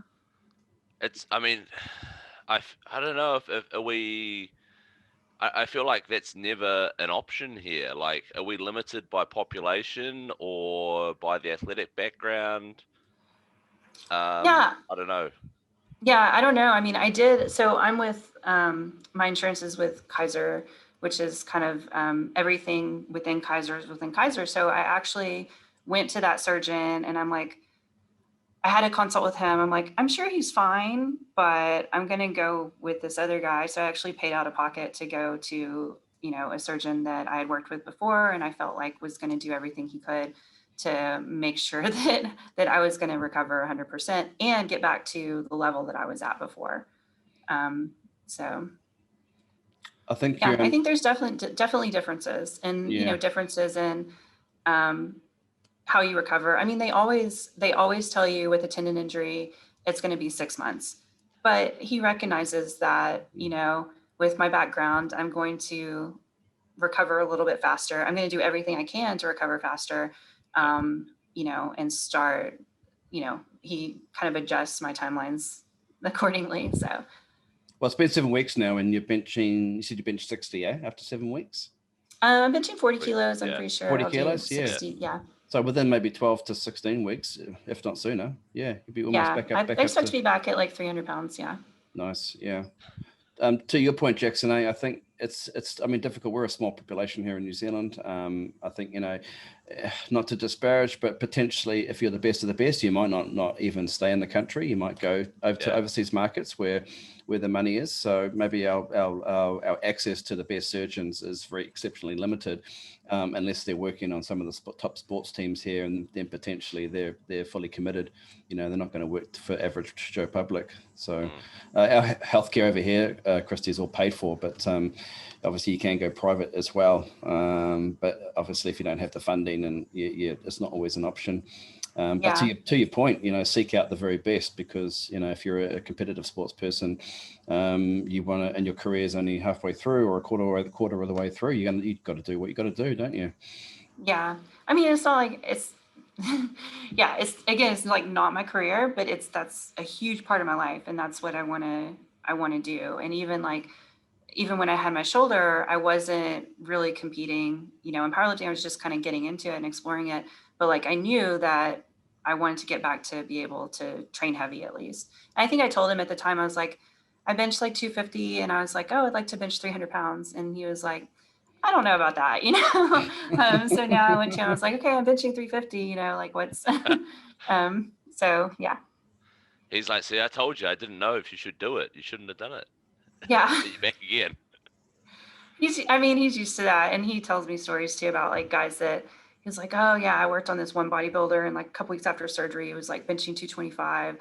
It's, I mean, I don't know if I feel like that's never an option here. Like, are we limited by population or by the athletic background? yeah, I don't know. Yeah, I don't know. I mean, so I'm with, my insurance is with Kaiser, which is kind of everything within Kaiser is within Kaiser. So I actually went to that surgeon and I'm like, I had a consult with him. I'm like, I'm sure he's fine, but I'm going to go with this other guy. So I actually paid out of pocket to go to, you know, a surgeon that I had worked with before and I felt like was going to do everything he could to make sure that I was going to recover 100% and get back to the level that I was at before. So I think I think there's definitely differences and you know, differences in how you recover. I mean, they always tell you with a tendon injury, it's going to be 6 months, but he recognizes that, you know, with my background, I'm going to recover a little bit faster. I'm going to do everything I can to recover faster, you know, and start, you know, he kind of adjusts my timelines accordingly. So. Well, it's been 7 weeks now and you're benching, you said you benched 60, after 7 weeks? I'm benching 40 kilos, I'm pretty sure. 40 kilos, 60, yeah. So within maybe 12 to 16 weeks, if not sooner, you'd be almost back up. I expect to be back at like 300 pounds, yeah. Nice, yeah. To your point, Jackson, I think it's I mean, difficult. We're a small population here in New Zealand. I think, you know, not to disparage, but potentially if you're the best of the best, you might not even stay in the country. You might go over to overseas markets where the money is. So maybe our access to the best surgeons is very exceptionally limited, unless they're working on some of the top sports teams here, and then potentially they're fully committed. You know, they're not going to work for average Joe public. So our healthcare over here, Christy, is all paid for, but obviously you can go private as well. But obviously if you don't have the funding, and it's not always an option. But to your point, you know, seek out the very best, because, you know, if you're a competitive sports person, you want to, and your career is only halfway through or a quarter of the way through, you've got to do what you got to do, don't you? Yeah. I mean, it's not like it's, it's like not my career, but that's a huge part of my life. And that's what I want to do. And even when I had my shoulder, I wasn't really competing, you know, in powerlifting. I was just kind of getting into it and exploring it. But like, I knew that I wanted to get back to be able to train heavy at least. And I think I told him at the time, I was like, I benched like 250 and I was like, oh, I'd like to bench 300 pounds. And he was like, I don't know about that, you know? So now I went to him, I was like, okay, I'm benching 350, you know, like what's, so yeah. He's like, see, I told you, I didn't know if you should do it. You shouldn't have done it. Yeah. You're back again. He's used to that. And he tells me stories too about like guys that he's like, oh yeah, I worked on this one bodybuilder and like a couple weeks after surgery, he was like benching 225.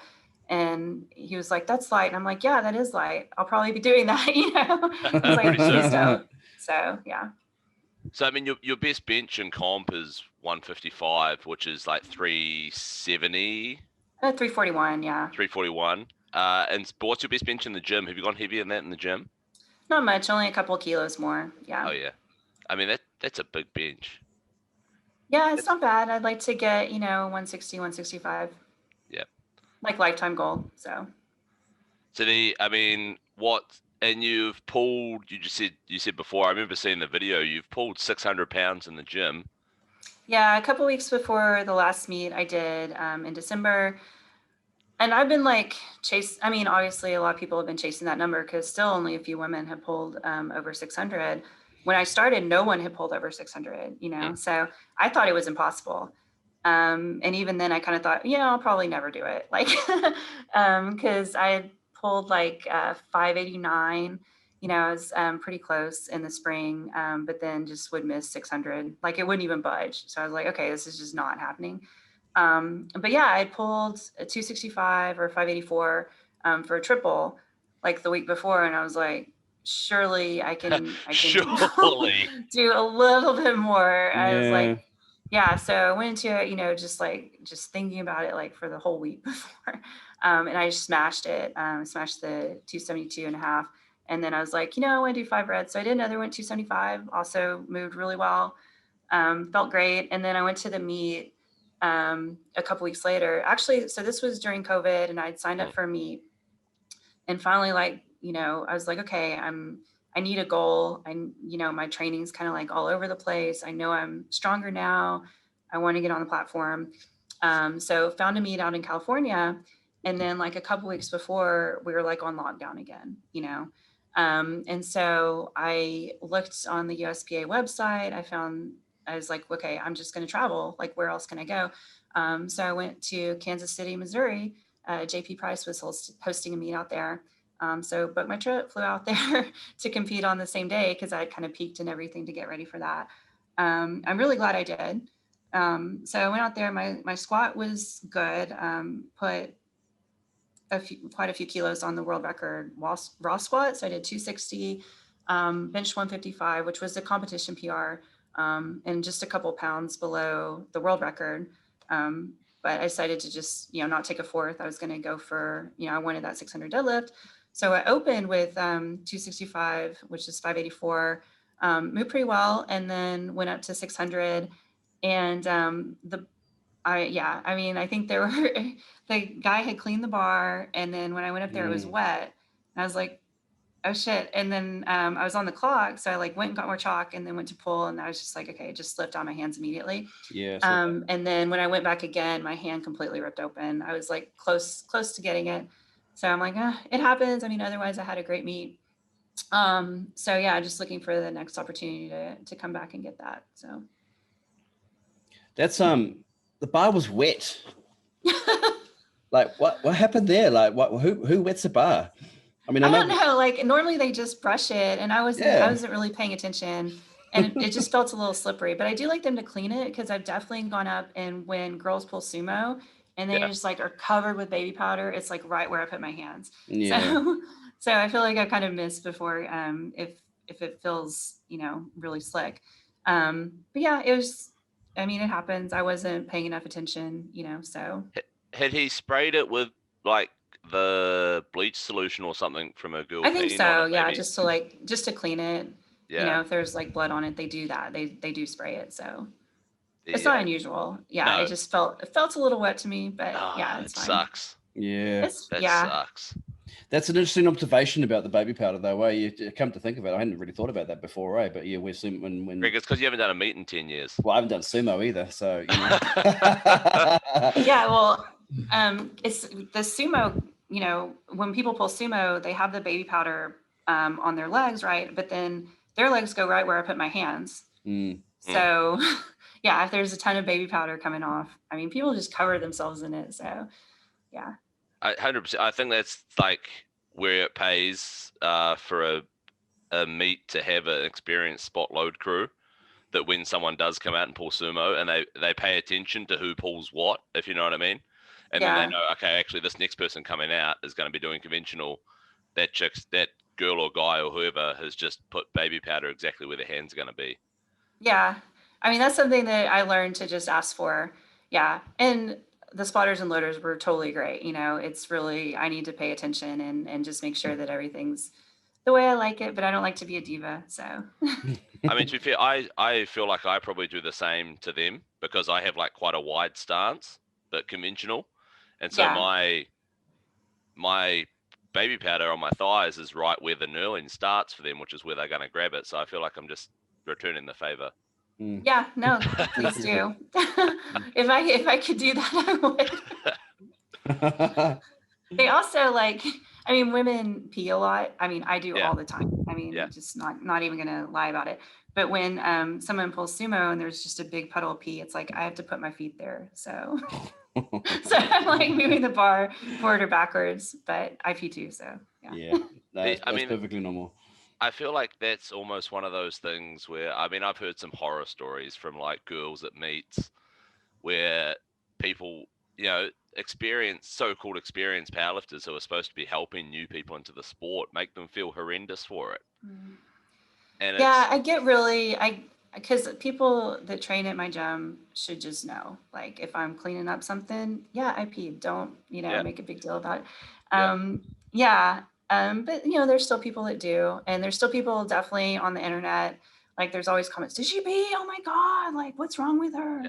And he was like, that's light. And I'm like, yeah, that is light. I'll probably be doing that, you know? He's like, please don't. So yeah. So I mean, your best bench in comp is 155, which is like 370. 341, yeah. 341. And what's your best bench in the gym? Have you gone heavier than that in the gym? Not much, only a couple of kilos more. Yeah. Oh yeah. I mean, that's a big bench. Yeah, it's not bad. I'd like to get, you know, 160, 165. Yeah. Like lifetime goal. So. So and you've pulled. You said before. I remember seeing the video. You've pulled 600 pounds in the gym. Yeah, a couple weeks before the last meet I did in December. And I've been like obviously a lot of people have been chasing that number because still only a few women have pulled over 600. When I started, no one had pulled over 600, so I thought it was impossible. And even then I kind of thought, I'll probably never do it. Like, cause I had pulled like 589, I was pretty close in the spring, but then just would miss 600. Like it wouldn't even budge. So I was like, okay, this is just not happening. But yeah, I pulled a 265 or 584 for a triple like the week before. And I was like, surely I can surely do a little bit more. I was like, yeah. So I went into it, just thinking about it like for the whole week before. And I just smashed it, smashed the 272.5. And then I was like, I want to do 5 reps. So I did another one, 275, also moved really well. Felt great. And then I went to the meet a couple weeks later, actually. So this was during COVID and I'd signed up for a meet, and finally, I was like, okay, I need a goal. My training's kind of like all over the place. I know I'm stronger now. I want to get on the platform. So found a meet out in California. And then like a couple weeks before we were like on lockdown again, and so I looked on the USPA website. I was like, okay, I'm just going to travel. Like, where else can I go? So I went to Kansas City, Missouri. JP Price was hosting a meet out there. So booked my trip, flew out there to compete on the same day because I had kind of peaked and everything to get ready for that. I'm really glad I did. So I went out there. My squat was good. Put quite a few kilos on the world record raw squat. So I did 260, bench 155, which was the competition PR. And just a couple pounds below the world record. But I decided to just, not take a fourth. I was going to go for, I wanted that 600 deadlift. So I opened with 265, which is 584, moved pretty well, and then went up to 600. And I think the guy had cleaned the bar. And then when I went up there, it was wet. And I was like, oh shit. And then I was on the clock. So I went and got more chalk and then went to pull. And I was just like, okay, it just slipped on my hands immediately. Yeah. And then when I went back again, my hand completely ripped open. I was like close to getting it. So I'm like, it happens. Otherwise I had a great meet. So yeah, just looking for the next opportunity to come back and get that. So. That's, the bar was wet. Like what happened there? Like who wets a bar? I don't know. Like normally they just brush it, and I wasn't really paying attention, and it just felt a little slippery. But I do like them to clean it because I've definitely gone up and when girls pull sumo, and they just like are covered with baby powder. It's like right where I put my hands. Yeah. So I feel like I kind of missed before if it feels really slick. But yeah, it was. It happens. I wasn't paying enough attention, so. Had he sprayed it with like the bleach solution or something from a girl? I think so. Yeah. Just to clean it. Yeah. If there's like blood on it, they do that. They do spray it. So it's not unusual. Yeah. No. It felt a little wet to me, but yeah, it's fine. Sucks. Yeah. Sucks. That's an interesting observation about the baby powder, though. You come to think of it, I hadn't really thought about that before, right? But yeah, we're when Greg, it's because you haven't done a meet in 10 years. Well, I haven't done sumo either, so Yeah, well, it's the sumo. When people pull sumo, they have the baby powder on their legs, right? But then their legs go right where I put my hands. So, yeah, if there's a ton of baby powder coming off, people just cover themselves in it. So, yeah. 100%. I think that's like where it pays for a meet to have an experienced spot load crew, that when someone does come out and pull sumo and they pay attention to who pulls what, if you know what I mean. And then they know, okay, actually this next person coming out is going to be doing conventional. That girl or guy or whoever has just put baby powder exactly where their hands are going to be. Yeah. That's something that I learned to just ask for. Yeah. And the spotters and loaders were totally great. It's really, I need to pay attention and just make sure that everything's the way I like it, but I don't like to be a diva. So, to be fair, I feel like I probably do the same to them because I have like quite a wide stance, but conventional. And so my baby powder on my thighs is right where the knurling starts for them, which is where they're going to grab it. So I feel like I'm just returning the favor. Yeah, no, please do. If I could do that, I would. They also women pee a lot. I mean, I do all the time. I mean, just not even gonna lie about it. But when someone pulls sumo and there's just a big puddle of pee, it's like I have to put my feet there. So so I'm like moving the bar forward or backwards, but I pee too. So yeah, that's perfectly normal. I feel like that's almost one of those things where, I mean, I've heard some horror stories from like girls at meets where people, you know, so-called experienced powerlifters who are supposed to be helping new people into the sport make them feel horrendous for it. And I get because people that train at my gym should just know, like, if I'm cleaning up something, I peed. Don't, make a big deal about it. But there's still people that do, and there's still people definitely on the internet. Like, there's always comments, did she pee? Oh my God, like, what's wrong with her?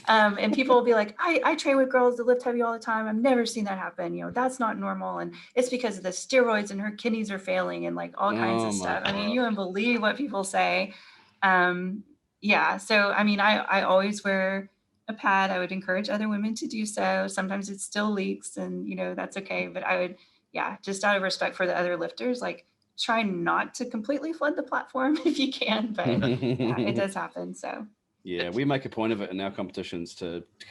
And people will be like, I train with girls that lift heavy all the time. I've never seen that happen. That's not normal. And it's because of the steroids and her kidneys are failing and like all kinds of stuff. I mean, you wouldn't believe what people say. So, I mean, I always wear a pad. I would encourage other women to do so. Sometimes it still leaks and, that's okay. But I would, just out of respect for the other lifters, like, try not to completely flood the platform if you can, but it does happen. So. Yeah, we make a point of it in our competitions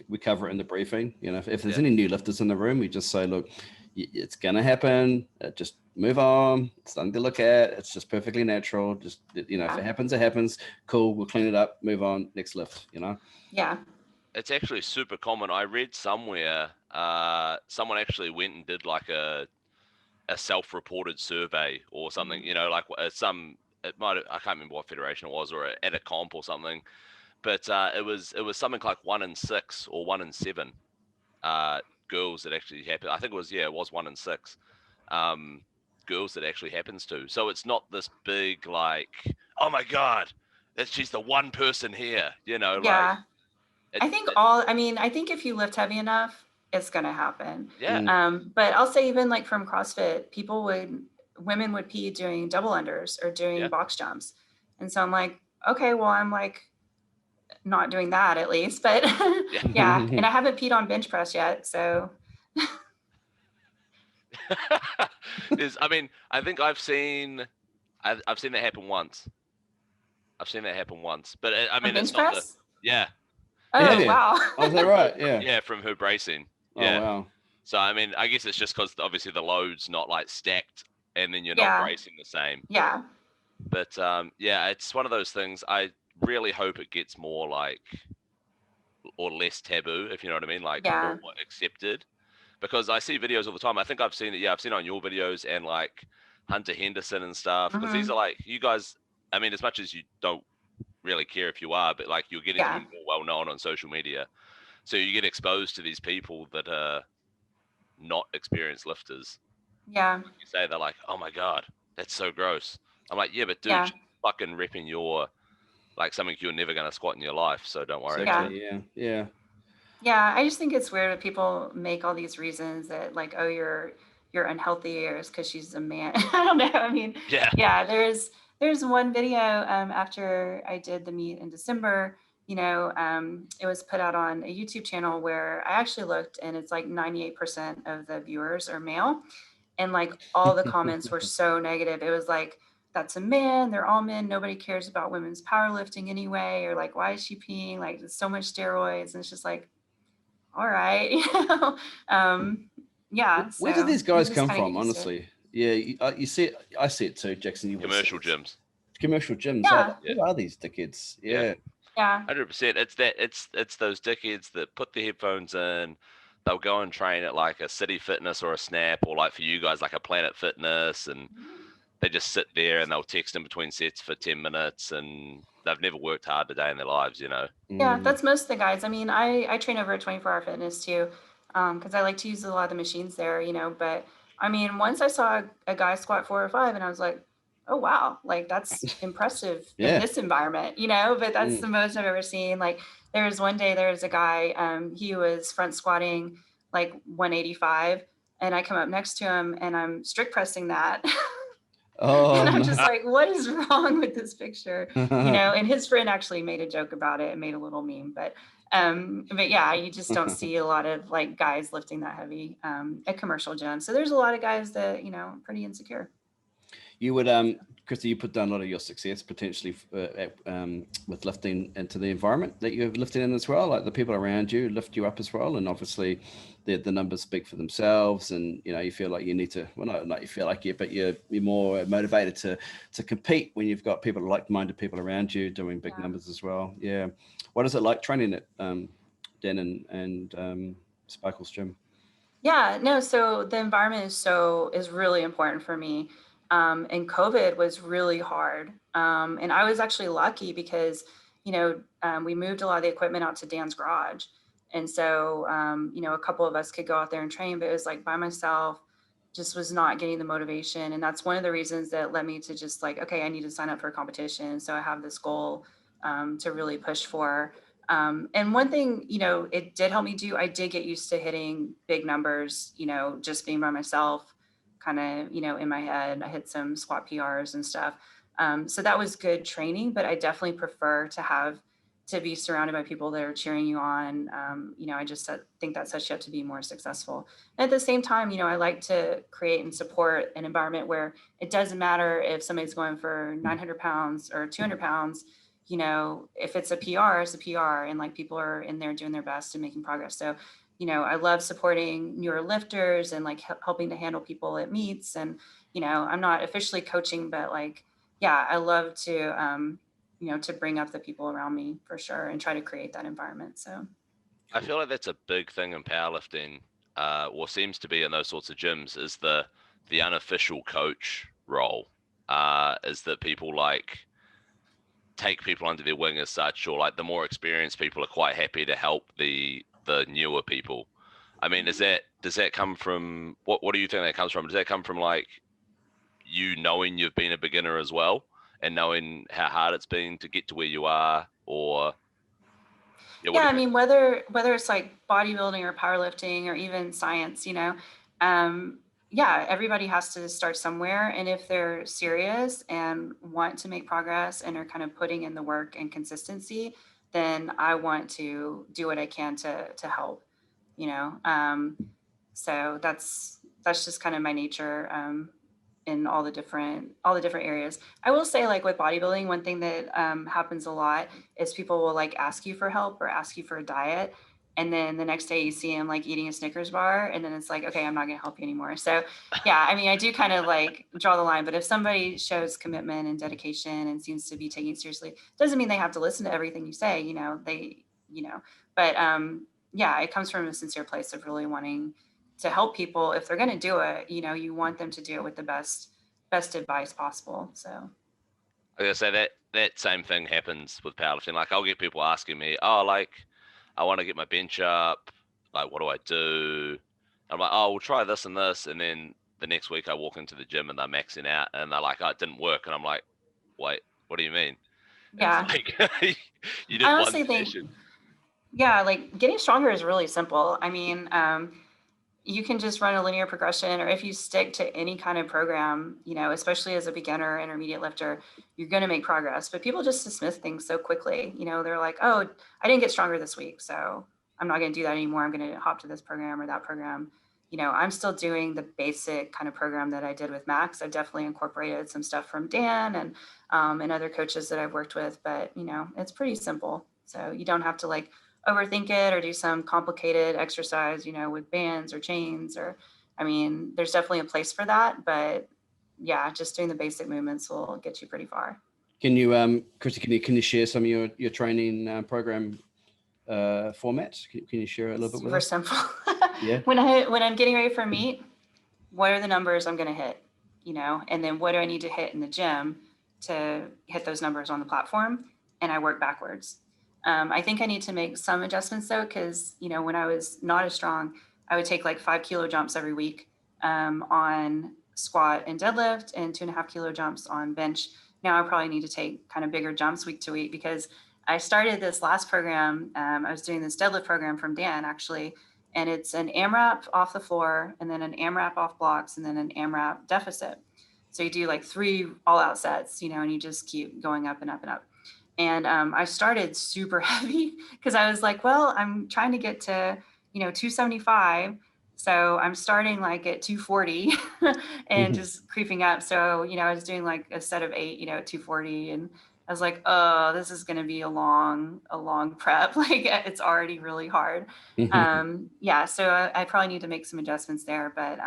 we cover it in the briefing. If there's any new lifters in the room, we just say, look, it's going to happen. Just move on. It's nothing to look at. It's just perfectly natural. Just, if it happens, it happens. Cool. We'll clean it up, move on, next lift, Yeah. It's actually super common. I read somewhere, someone actually went and did like a self-reported survey or something, I can't remember what federation it was or at a comp or something. But it was something like 1 in 6 or 1 in 7 girls that actually happened. I think it was 1 in 6 girls that actually happens to. So it's not this big like, oh my God, she's the one person here, Yeah. I think if you lift heavy enough, it's gonna happen. Yeah. But I'll say even like from CrossFit, women would pee doing double unders or doing box jumps, and so I'm like, okay, well, I'm like not doing that at least, but and I haven't peed on bench press yet, so. I think I've seen that happen once. But bench press? Oh wow. Oh, is that right? Yeah. Yeah, from her bracing. Yeah. Oh, wow. So I guess it's just because obviously the load's not like stacked, and then you're not bracing the same. Yeah. But it's one of those things. I really hope it gets more like, or less taboo, if you know what I mean, like more accepted. Because I see videos all the time. I think I've seen it. Yeah, I've seen it on your videos and like Hunter Henderson and stuff. Because these are like, you guys. I mean, as much as you don't really care if you are, but like you're getting more well known on social media, so you get exposed to these people that are not experienced lifters. Yeah. You say they're like, oh my God, that's so gross. I'm like, yeah, but dude, you're fucking repping your like something you're never gonna squat in your life, so don't worry. Yeah, I just think it's weird that people make all these reasons that like, oh, you're unhealthy or it's because she's a man. I don't know. I mean, there's one video after I did the meet in December, it was put out on a YouTube channel where I actually looked and it's like 98% of the viewers are male. And like all the comments were so negative. It was like, that's a man, they're all men, nobody cares about women's powerlifting anyway, or like, why is she peeing? Like, there's so much steroids. And it's just like, all right. Where do these guys come from, honestly? Yeah, you see it, I see it too, Jackson. Commercial gyms. Yeah. Who are these dickheads? Yeah. 100%. It's those dickheads that put the headphones in. They'll go and train at like a City Fitness or a Snap, or like for you guys, like a Planet Fitness, and they just sit there and they'll text in between sets for 10 minutes and they've never worked hard a day in their lives, Yeah, that's most of the guys. I mean, I train over at 24-Hour Fitness too, because I like to use a lot of the machines there, but I mean, once I saw a guy squat 405 and I was like, oh, wow, like that's impressive in this environment, but that's the most I've ever seen. Like there was one day, there was a guy, he was front squatting like 185 and I come up next to him and I'm strict pressing that. Oh, and I'm no. just like, what is wrong with this picture? And his friend actually made a joke about it and made a little meme, but yeah, you just don't see a lot of like guys lifting that heavy at commercial gyms. So there's a lot of guys that, are pretty insecure. You would, Kristy, you put down a lot of your success potentially with lifting into the environment that you're lifting in as well. Like the people around you lift you up as well, and obviously the numbers speak for themselves. And you feel like you need to. Well, not you feel like it, but you're more motivated to compete when you've got people, like-minded people around you doing big numbers as well. Yeah. What is it like training at Dan and Sparkle's gym? Yeah, no, so the environment is really important for me. And COVID was really hard. And I was actually lucky because, we moved a lot of the equipment out to Dan's garage. And so, a couple of us could go out there and train, but it was like by myself, just was not getting the motivation. And that's one of the reasons that led me to just like, okay, I need to sign up for a competition. So I have this goal to really push for. And one thing, it did help me do, I did get used to hitting big numbers, just being by myself, kind of, in my head. I hit some squat PRs and stuff. So that was good training, but I definitely prefer to be surrounded by people that are cheering you on. I just think that sets you up to be more successful. And at the same time, I like to create and support an environment where it doesn't matter if somebody's going for 900 pounds or 200 pounds, if it's a PR, it's a PR, and like people are in there doing their best and making progress. So, I love supporting newer lifters and like helping to handle people at meets. And, I'm not officially coaching, but like, yeah, I love to, to bring up the people around me for sure and try to create that environment. So I feel like that's a big thing in powerlifting, or seems to be in those sorts of gyms, is the unofficial coach role. Is that people like take people under their wing as such, or like the more experienced people are quite happy to help the newer people. I mean, does that come from what do you think that comes from? Does that come from like you knowing you've been a beginner as well and knowing how hard it's been to get to where you are, or I mean, whether it's like bodybuilding or powerlifting or even science, everybody has to start somewhere. And if they're serious and want to make progress and are kind of putting in the work and consistency, then I want to do what I can to help, so that's just kind of my nature, in all the different areas. I will say, like with bodybuilding, one thing that happens a lot is people will like ask you for help or ask you for a diet. And then the next day you see them like eating a Snickers bar, and then it's like, okay, I'm not going to help you anymore. So yeah, I mean, I do kind of like draw the line, but if somebody shows commitment and dedication and seems to be taking it seriously, doesn't mean they have to listen to everything you say, but it comes from a sincere place of really wanting to help people. If they're going to do it, you want them to do it with the best advice possible. So I gotta say that same thing happens with powerlifting. Like I'll get people asking me, oh, like I want to get my bench up, like what do I do? I'm like, oh, we'll try this and this, and then the next week I walk into the gym and they're maxing out and they're like, oh, it didn't work, and I'm like, wait, what do you mean? Yeah, like, you did I honestly think, like getting stronger is really simple. I mean, you can just run a linear progression, or if you stick to any kind of program, especially as a beginner, intermediate lifter, you're going to make progress. But people just dismiss things so quickly. They're like, oh, I didn't get stronger this week, so I'm not going to do that anymore. I'm going to hop to this program or that program. I'm still doing the basic kind of program that I did with Max. I've definitely incorporated some stuff from Dan and other coaches that I've worked with, but it's pretty simple. So you don't have to like overthink it or do some complicated exercise, with bands or chains, there's definitely a place for that, but yeah, just doing the basic movements will get you pretty far. Can you, Kristy, can you share some of your training program formats? Can you share a little bit with us? Super simple. Yeah. When I'm getting ready for a meet, what are the numbers I'm going to hit, and then what do I need to hit in the gym to hit those numbers on the platform? And I work backwards. I think I need to make some adjustments though, because, when I was not as strong, I would take like 5 kilo jumps every week on squat and deadlift, and 2.5 kilo jumps on bench. Now I probably need to take kind of bigger jumps week to week, because I started this last program. I was doing this deadlift program from Dan actually, and it's an AMRAP off the floor, and then an AMRAP off blocks, and then an AMRAP deficit. So you do like 3 all-out sets, and you just keep going up and up and up. And I started super heavy because I was like, well, I'm trying to get to 275. So I'm starting like at 240 and just creeping up. So, I was doing like a set of 8, at 240, and I was like, oh, this is going to be a long prep. Like it's already really hard. So I probably need to make some adjustments there, but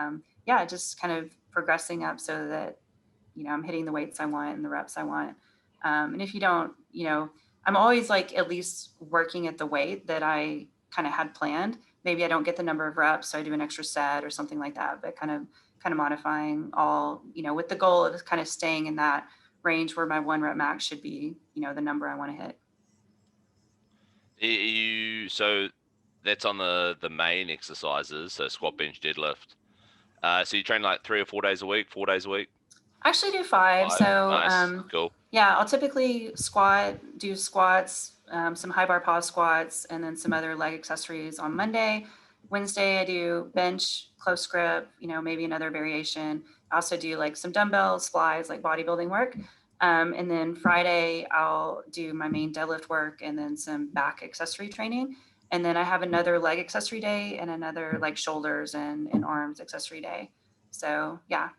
just kind of progressing up so that, I'm hitting the weights I want and the reps I want. And if you don't, I'm always like at least working at the weight that I kind of had planned. Maybe I don't get the number of reps, so I do an extra set or something like that, but kind of modifying all, with the goal of kind of staying in that range where my 1 rep max should be, the number I want to hit. So that's on the main exercises, so squat, bench, deadlift. So you train like 3 or 4 days a week, 4 days a week? I actually do 5. So nice. Cool. Yeah, I'll typically do squats, some high bar pause squats, and then some other leg accessories on Monday. Wednesday, I do bench, close grip, maybe another variation. I also do like some dumbbells, flies, like bodybuilding work. And then Friday, I'll do my main deadlift work and then some back accessory training. And then I have another leg accessory day and another like shoulders and arms accessory day. So, yeah.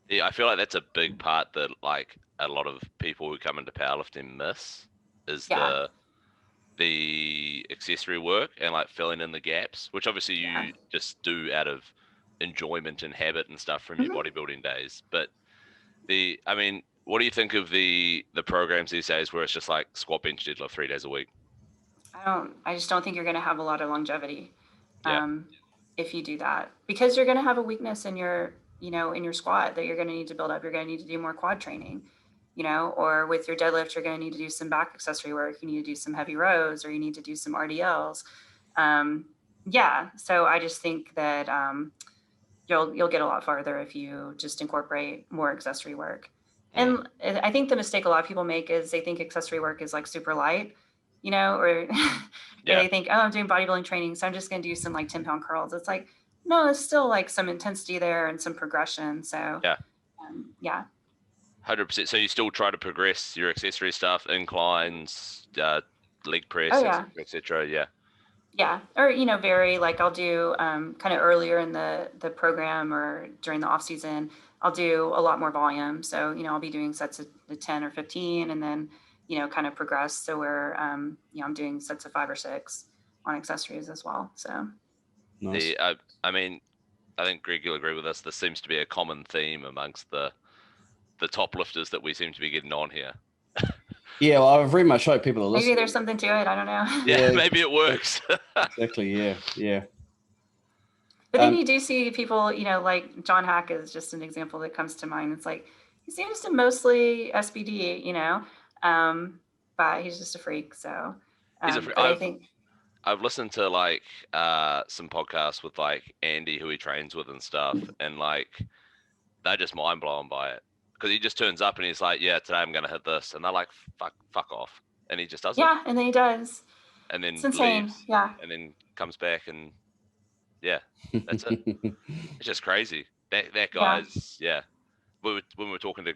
Yeah, I feel like that's a big part that like a lot of people who come into powerlifting miss is the accessory work and like filling in the gaps, which obviously you just do out of enjoyment and habit and stuff from your bodybuilding days. But what do you think of the programs these days where it's just like squat, bench, deadlift 3 days a week? I just don't think you're going to have a lot of longevity if you do that, because you're going to have a weakness in your in your squat that you're going to need to build up. You're going to need to do more quad training, or with your deadlift, you're going to need to do some back accessory work. You need to do some heavy rows, or you need to do some RDLs. So I just think that you'll get a lot farther if you just incorporate more accessory work. And I think the mistake a lot of people make is they think accessory work is like super light, or they think, oh, I'm doing bodybuilding training, so I'm just going to do some like 10-pound curls. It's like, no, it's still like some intensity there and some progression. So 100%. So you still try to progress your accessory stuff, inclines, leg press, etc. Yeah. Or, vary, like I'll do kind of earlier in the program or during the off season, I'll do a lot more volume. So, I'll be doing sets of 10 or 15 and then, kind of progress. So where, I'm doing sets of 5 or 6 on accessories as well. So. Nice. I think Greg, you'll agree with us. This seems to be a common theme amongst the top lifters that we seem to be getting on here. Yeah, well, I very much hope people are listening. Maybe there's something to it. I don't know. Yeah, maybe it works. Exactly. Yeah. But then you do see people, like John Hack is just an example that comes to mind. It's like he seems to mostly SBD, but he's just a freak. So he's a freak. I think. I've listened to like some podcasts with like Andy who he trains with and stuff, and like they're just mind blown by it because he just turns up and he's like, yeah, today I'm gonna hit this, and they're like, fuck off, and he just does it. Yeah, and then he does. And then it's insane. Leaves, yeah. And then comes back and that's it. It's just crazy. That guy's when we were talking to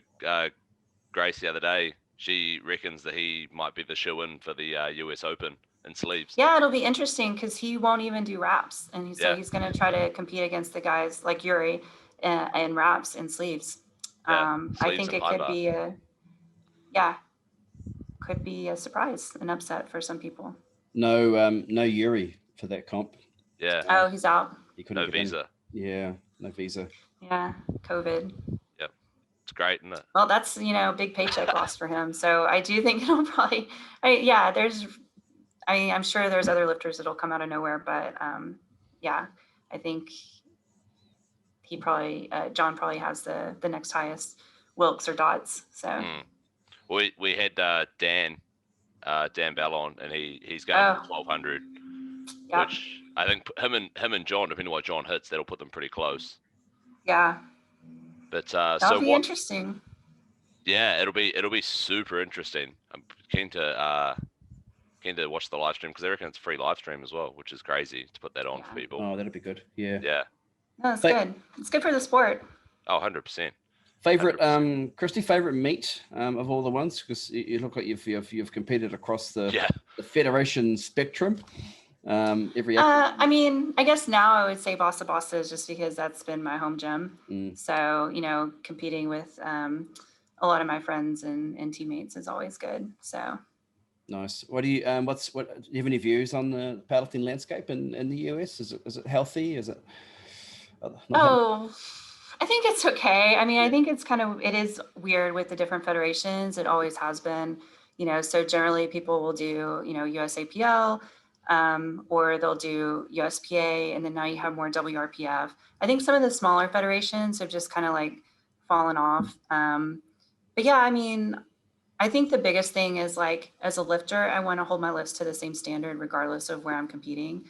Grace the other day, she reckons that he might be the shoe-in for the US Open. And sleeves. Yeah, it'll be interesting because he won't even do wraps, and so he's going to try to compete against the guys like Yuri and wraps and sleeves. I think it could be a surprise, an upset for some people. No Yuri for that comp. Yeah. Oh, he's out. He couldn't no visa. Yeah, no visa. Yeah, COVID. Yep, it's great, isn't it? Well, that's big paycheck loss for him. So I do think it'll probably. I'm sure there's other lifters that'll come out of nowhere, but I think he probably John probably has the next highest Wilks or dots. So we had Dan Ballon, and he's going for 1200, which I think him and John, depending on what John hits, that'll put them pretty close. Yeah, but that'll be interesting. Yeah, it'll be super interesting. I'm keen keen to watch the live stream because I reckon it's a free live stream as well, which is crazy to put that on for people. Oh, that'd be good. Yeah. Yeah. No, it's good. It's good for the sport. Oh, 100%. Favorite, Kristy, favorite meet of all the ones, because you look like you've competed across the federation spectrum. I mean, I guess now I would say Bossa Bossa is just because that's been my home gym. So, you know, competing with a lot of my friends and teammates is always good. So nice. What do you do you have any views on the powerlifting landscape in the US? Is it healthy? Is it I think it's okay. I mean, I think it is weird with the different federations. It always has been, you know, so generally people will do, you know, USAPL, or they'll do USPA, and then now you have more WRPF. I think some of the smaller federations have just kind of like fallen off. But yeah, I mean, I think the biggest thing is like, as a lifter, I want to hold my lifts to the same standard regardless of where I'm competing.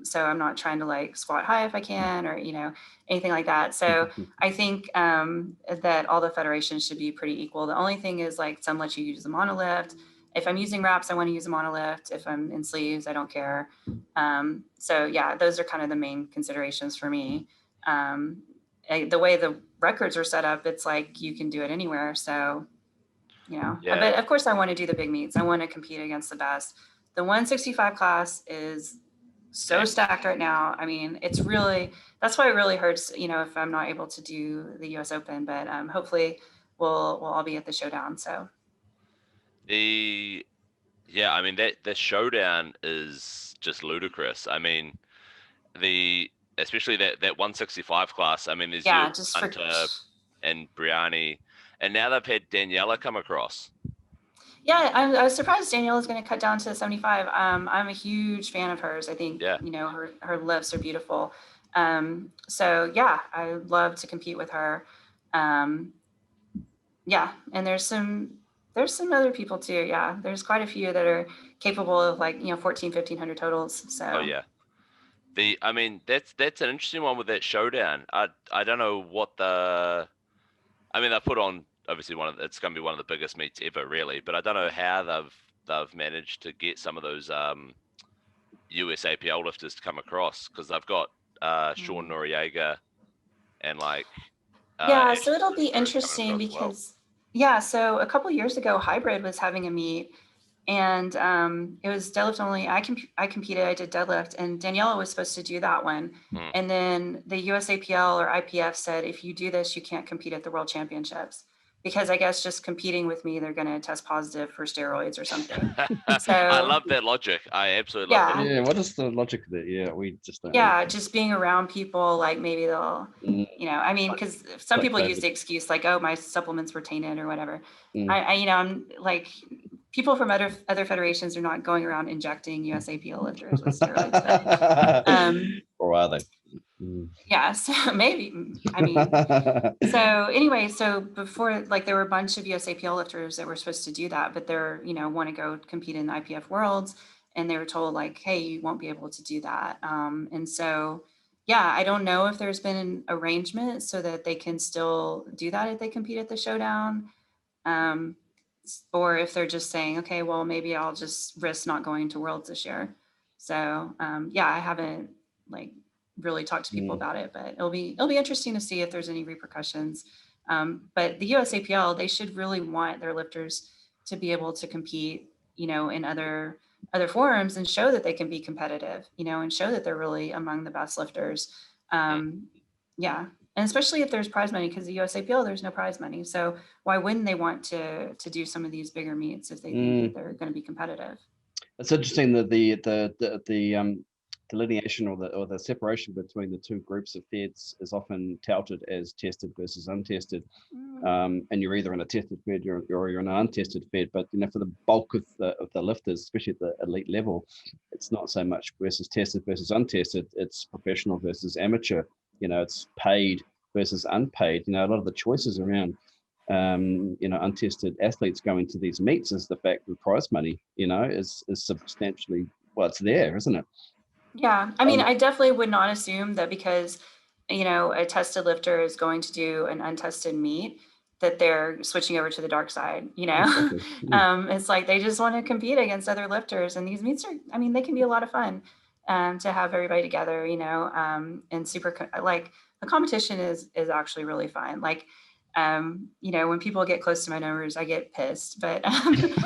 So I'm not trying to like squat high if I can, or, you know, anything like that. So I think that all the federations should be pretty equal. The only thing is like some let you use a monolift. If I'm using wraps, I want to use a monolift. If I'm in sleeves, I don't care. So yeah, those are kind of the main considerations for me. The way the records are set up, it's like you can do it anywhere. So, you know, but of course I want to do the big meets. I want to compete against the best. The 165 class is so stacked right now. I mean, that's why it really hurts, you know, if I'm not able to do the US Open, but hopefully we'll all be at the showdown. So I mean, the showdown is just ludicrous. I mean, especially that 165 class. I mean, there's Hunter and Brianni, and now they've had Daniela come across. Yeah, I was surprised Daniela's going to cut down to 75. I'm a huge fan of hers. I think, you know, her lifts are beautiful. So yeah, I love to compete with her. Yeah, and there's some other people too. Yeah, there's quite a few that are capable of like, you know, 1,500 totals. So. Oh yeah. I mean, that's an interesting one with that showdown. I don't know what I mean, they put on obviously it's going to be one of the biggest meets ever, really. But I don't know how they've managed to get some of those US APL lifters to come across, because they've got Sean Noriega and like. So it'll be interesting because so a couple of years ago, Hybrid was having a meet. And it was deadlift only. I competed, I did deadlift, and Daniela was supposed to do that one. And then the USAPL or IPF said, if you do this, you can't compete at the World Championships. Because I guess just competing with me, they're going to test positive for steroids or something. So I love that logic. I absolutely love that. Yeah, what is the logic of that? Yeah, we just don't. Yeah, just being around people, like maybe they'll, you know, I mean, because some people use the excuse like, oh, my supplements were tainted or whatever. I you know, I'm like, people from other federations are not going around injecting USAPL lifters with steroids. Or are they? Yeah, so maybe. I mean, so anyway, so before, like, there were a bunch of USAPL lifters that were supposed to do that, but they're, you know, want to go compete in the IPF Worlds, and they were told like, hey, you won't be able to do that. And so, yeah, I don't know if there's been an arrangement so that they can still do that if they compete at the showdown. Or if they're just saying, okay, well, maybe I'll just risk not going to Worlds this year. So yeah, I haven't like really talked to people about it, but it'll be interesting to see if there's any repercussions. But the USAPL, they should really want their lifters to be able to compete, you know, in other forums and show that they can be competitive, you know, and show that they're really among the best lifters. Yeah. And especially if there's prize money, because the USAPL, there's no prize money. So why wouldn't they want to do some of these bigger meets if they think that they're going to be competitive? It's interesting that the delineation or the separation between the two groups of feds is often touted as tested versus untested. And you're either in a tested fed or you're in an untested fed. But you know, for the bulk of the lifters, especially at the elite level, it's not so much versus tested versus untested. It's professional versus amateur. You know, it's paid versus unpaid. You know, a lot of the choices around, you know, untested athletes going to these meets is the fact that prize money, you know, is substantially, well, it's there, isn't it? Yeah. I mean, I definitely would not assume that because, you know, a tested lifter is going to do an untested meet, that they're switching over to the dark side, you know. Exactly. It's like they just want to compete against other lifters, and these meets are, I mean, they can be a lot of fun to have everybody together, you know, and like the competition is actually really fun. Like, you know, when people get close to my numbers, I get pissed, but I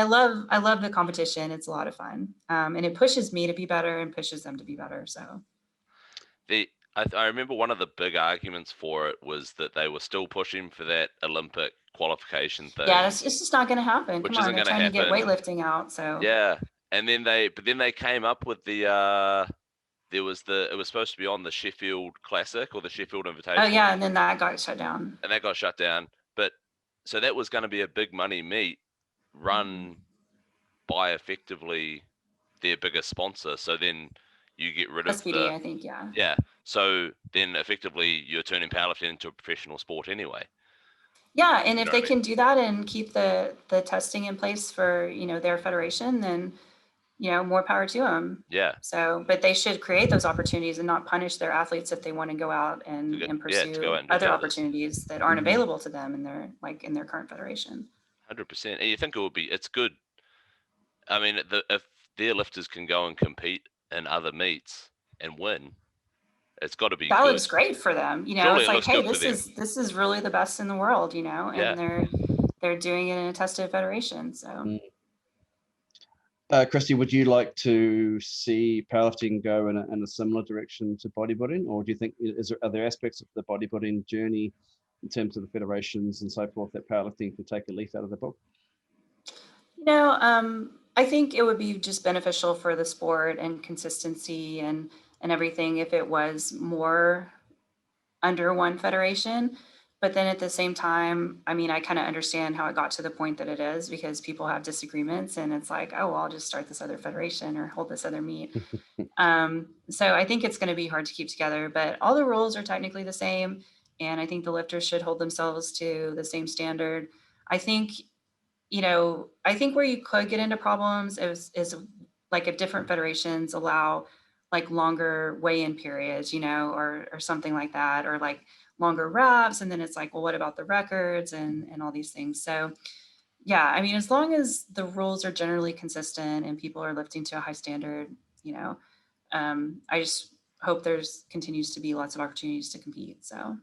love the competition. It's a lot of fun, and it pushes me to be better and pushes them to be better. So I remember one of the big arguments for it was that they were still pushing for that Olympic qualification thing. Yeah, it's just not going to happen. Which Come on, isn't they're gonna trying to get happen. weightlifting out. So yeah, and then they came up with the it was supposed to be on the Sheffield Classic or the Sheffield Invitational. Oh yeah, and then that got shut down. But so that was going to be a big money meet run by effectively their biggest sponsor. So then you get rid of SPD, I think, yeah. Yeah. So then effectively you're turning powerlifting into a professional sport anyway. Yeah, and if they can do that and keep the testing in place for, you know, their federation, then, you know, more power to them. Yeah. So, but they should create those opportunities and not punish their athletes if they want to go out and pursue other opportunities that aren't available to them in their current federation. 100%. And you think it's good. I mean, if their lifters can go and compete in other meets and win, it's got to be that good. Looks great for them. You know, Surely it's like, hey, this is really the best in the world, you know, and they're doing it in a tested federation. So Christy, would you like to see powerlifting go in a similar direction to bodybuilding, or do you think are there aspects of the bodybuilding journey in terms of the federations and so forth that powerlifting could take a leaf out of the book? You know, I think it would be just beneficial for the sport and consistency and everything if it was more under one federation. But then at the same time, I mean, I kind of understand how it got to the point that it is because people have disagreements and it's like, oh, well, I'll just start this other federation or hold this other meet. So I think it's going to be hard to keep together, but all the rules are technically the same. And I think the lifters should hold themselves to the same standard. I think, you know, where you could get into problems is like if different federations allow like longer weigh-in periods, you know, or something like that, or like longer reps. And then it's like, well, what about the records and all these things? So yeah, I mean, as long as the rules are generally consistent and people are lifting to a high standard, you know, I just hope continues to be lots of opportunities to compete. So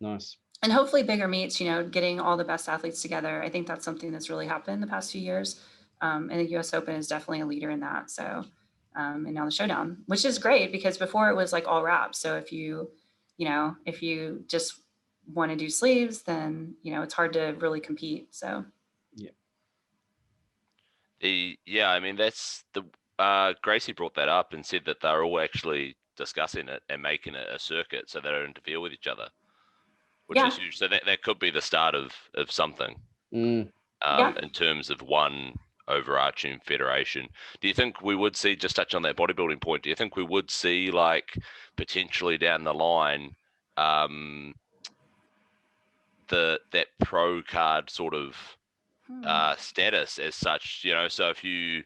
nice. And hopefully bigger meets, you know, getting all the best athletes together. I think that's something that's really happened in the past few years. And the US Open is definitely a leader in that. So, and now the Showdown, which is great because before it was like all wraps. So if you just want to do sleeves, then, you know, it's hard to really compete. So. Yeah. I mean, that's Gracie brought that up and said that they're all actually discussing it and making it a circuit so they don't interfere with each other. Which is huge. So that could be the start of something in terms of one overarching federation. Do you think we would see, just touch on that bodybuilding point, do you think we would see like potentially down the line that pro card sort of status as such, you know, so if you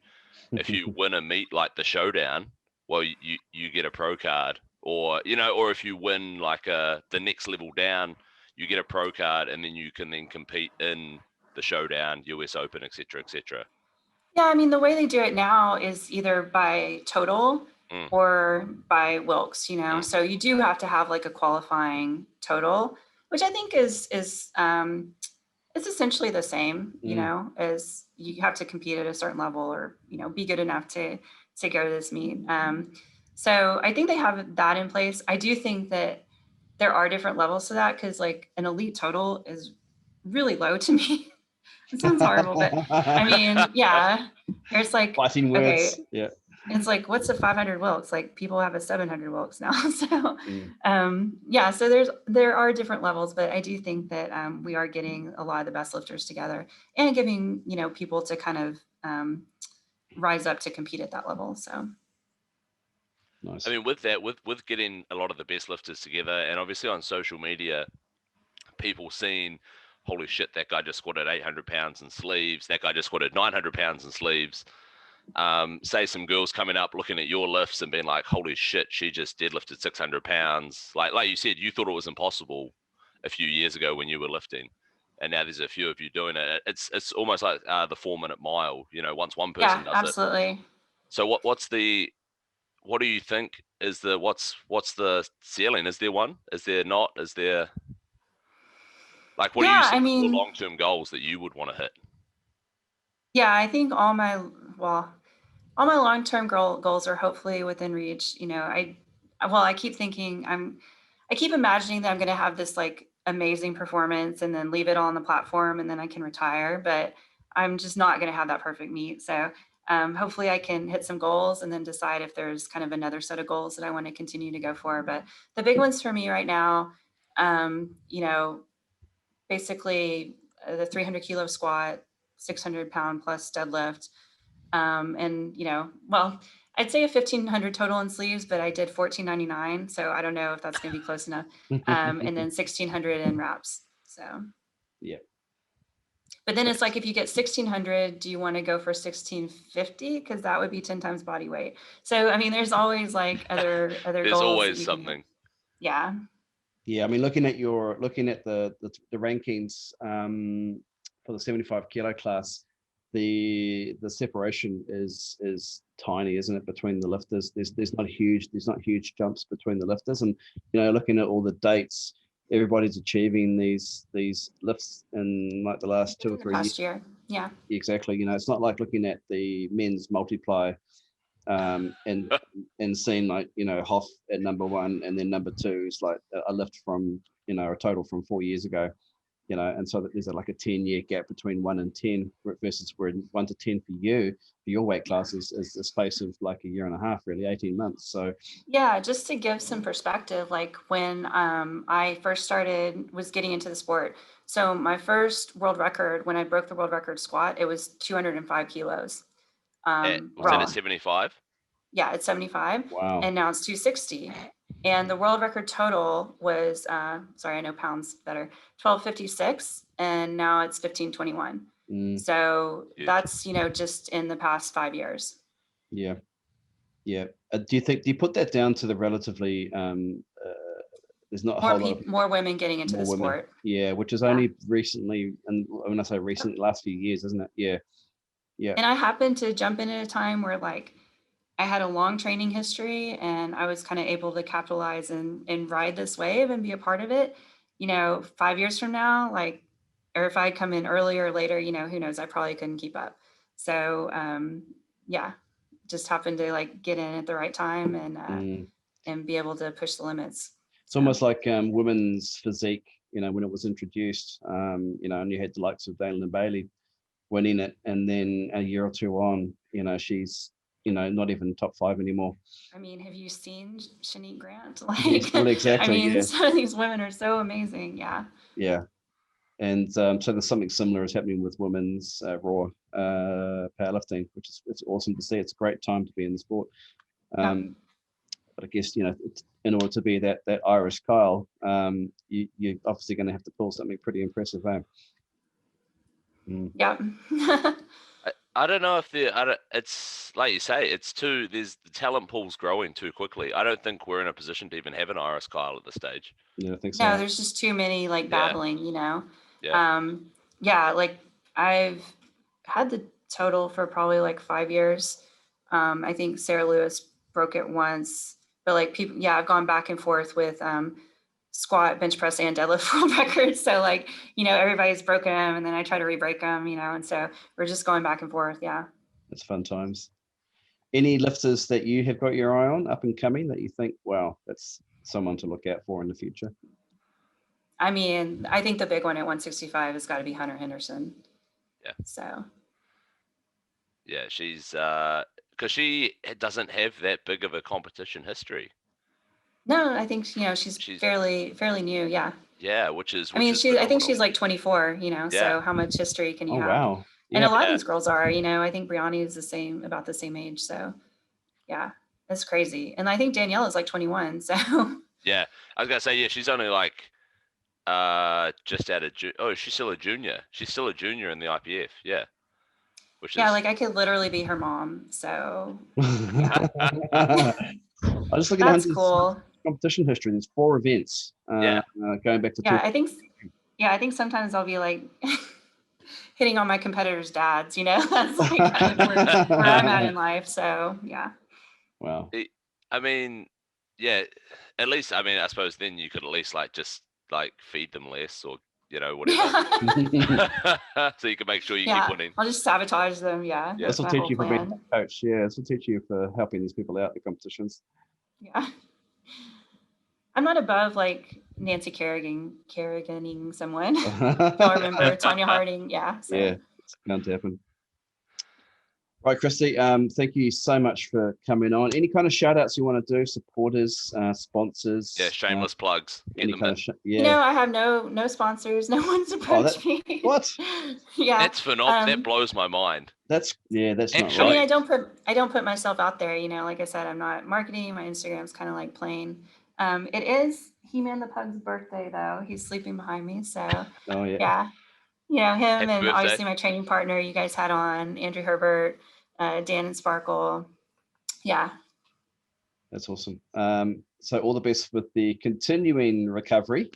win a meet like the Showdown, well, you get a pro card, or, you know, or if you win like the next level down, you get a pro card, and then you can then compete in the Showdown, US Open, etc., etc. Yeah, I mean, the way they do it now is either by total or by Wilks, you know. So you do have to have like a qualifying total, which I think is it's essentially the same, you know, as you have to compete at a certain level or, you know, be good enough to go to this meet. So I think they have that in place. I do think that there are different levels to that because like an elite total is really low to me. It sounds horrible, but I mean, yeah, there's like, fighting words. Yeah. It's like, what's a 500 Wilks? Like people have a 700 Wilks now. So, yeah, so there are different levels, but I do think that we are getting a lot of the best lifters together and giving, you know, people to kind of rise up to compete at that level. So. Nice. I mean, with that, with getting a lot of the best lifters together, and obviously on social media, people seeing, holy shit, that guy just squatted 800 pounds in sleeves. That guy just squatted 900 pounds in sleeves. Say some girls coming up looking at your lifts and being like, holy shit, she just deadlifted 600 pounds. Like you said, you thought it was impossible. a few years ago when you were lifting, and now there's a few of you doing it. It's almost like the 4-minute mile. Once one person does absolutely. it. So what do you think is what's the ceiling? Is there one? Is there not? Is there what do you see your long-term goals that you would want to hit? Yeah, I think all my long-term goals are hopefully within reach. I keep thinking I keep imagining that I'm going to have this like amazing performance and then leave it all on the platform and then I can retire, but I'm just not going to have that perfect meet. So hopefully I can hit some goals and then decide if there's kind of another set of goals that I want to continue to go for. But the big ones for me right now, basically the 300 kilo squat, 600 pound plus deadlift. I'd say a 1,500 total in sleeves, but I did 1,499. So I don't know if that's going to be close enough. And then 1,600 in wraps. So, yeah. But then it's like, if you get 1,600, do you want to go for 1,650? Because that would be 10 times body weight. So, I mean, there's always like other there's goals. There's always something. Yeah. Yeah. I mean, looking at the rankings for the 75 kilo class, the separation is tiny, isn't it, between the lifters? There's not huge jumps between the lifters, and looking at all the dates, everybody's achieving these lifts in like the last 2 or 3 years. Year. Yeah, exactly. It's not like looking at the men's multiply and seeing like Hoff at number 1 and then number 2 is like a lift from a total from 4 years ago. And so that there's like a 10-year gap between 1 and 10 versus where 1 to 10 for your weight class is the space of like a year and a half, really 18 months. So yeah, just to give some perspective, like when I first was getting into the sport. So my first world record, when I broke the world record squat, it was 205 kilos. Was that at 75? Yeah, it's 75. Wow. And now it's 260. And the world record total was, sorry, I know pounds better, 1256. And now it's 1521. So that's, just in the past 5 years. Yeah. Yeah. Do you put that down to the relatively, there's not a whole lot more women getting into the sport. Yeah. Which is only recently. And when I say recent, last few years, isn't it? Yeah. Yeah. And I happened to jump in at a time where like, I had a long training history and I was kind of able to capitalize and ride this wave and be a part of it. 5 years from now, or if I come in earlier or later, who knows, I probably couldn't keep up. So, just happened to like get in at the right time and be able to push the limits. It's almost like women's physique, when it was introduced, and you had the likes of Dalen and Bailey winning it. And then a year or two on, she's, not even top 5 anymore. I mean, have you seen Shanique Grant? Yes, well, exactly. I mean, some of these women are so amazing. Yeah. Yeah. And so there's something similar is happening with women's raw powerlifting, which it's awesome to see. It's a great time to be in the sport. But I guess, in order to be that Irish Kyle, you're obviously going to have to pull something pretty impressive, eh? Yeah. I don't know if it's like you say, the talent pool's growing too quickly. I don't think we're in a position to even have an Irish Kyle at this stage. Yeah, I think so. No, there's just too many battling, Yeah. Like I've had the total for probably like 5 years. I think Sarah Lewis broke it once, but like people, I've gone back and forth with squat, bench press, and deadlift world records. So like, everybody's broken them and then I try to re-break them, and so we're just going back and forth. Yeah. It's fun times. Any lifters that you have got your eye on up and coming that you think, wow, that's someone to look out for in the future? I mean, I think the big one at 165 has got to be Hunter Henderson. Yeah. So. Yeah, she's, because she doesn't have that big of a competition history. No, I think she's fairly new. Yeah. Yeah, which is. I think she's like 24. So how much history can you have? Wow. Yeah. And a lot of these girls are. I think Brianni is about the same age. So, yeah, that's crazy. And I think Danielle is like 21. So. Yeah, I was gonna say she's only like, just out of she's still a junior. She's still a junior in the IPF. Yeah. Like I could literally be her mom. So. Yeah. I just look at That's cool. competition history. There's 4 events. Going back to I think sometimes I'll be like hitting on my competitors' dads. You know, that's like kind of where I'm at in life. So yeah. Wow. I mean, yeah. At least, I mean, I suppose then you could at least like just like feed them less, or whatever. So you can make sure you keep winning. I'll just sabotage them. Yeah. This will teach you for being a coach. Yeah, this will teach you for helping these people out in the competitions. Yeah. I'm not above like Nancy Kerriganing someone. Y'all remember Tanya Harding? Yeah. So. Yeah, it's bound to happen. Right, Christy, thank you so much for coming on. Any kind of shout outs you want to do, supporters, sponsors? Yeah, shameless plugs. Any kind of You know, I have no sponsors. No one's approached me. What? Yeah. That's phenomenal. That blows my mind. That's not right. I mean, I don't put myself out there, you know, like I said, I'm not marketing. My Instagram's kind of like plain. It is He-Man the Pug's birthday though. He's sleeping behind me. So yeah. You know, him Happy and birthday. obviously my training partner you guys had on, Andrew Herbert, Dan and Sparkle. Yeah. That's awesome. So all the best with the continuing recovery.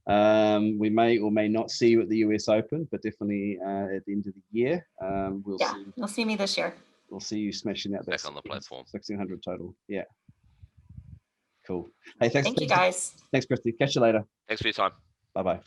We may or may not see you at the US Open, but definitely at the end of the year. You'll see me this year. We'll see you smashing out back on the platform. 1,600 total. Yeah. Cool. Hey, thanks. Thank you guys. Thanks, Christy. Catch you later. Thanks for your time. Bye-bye.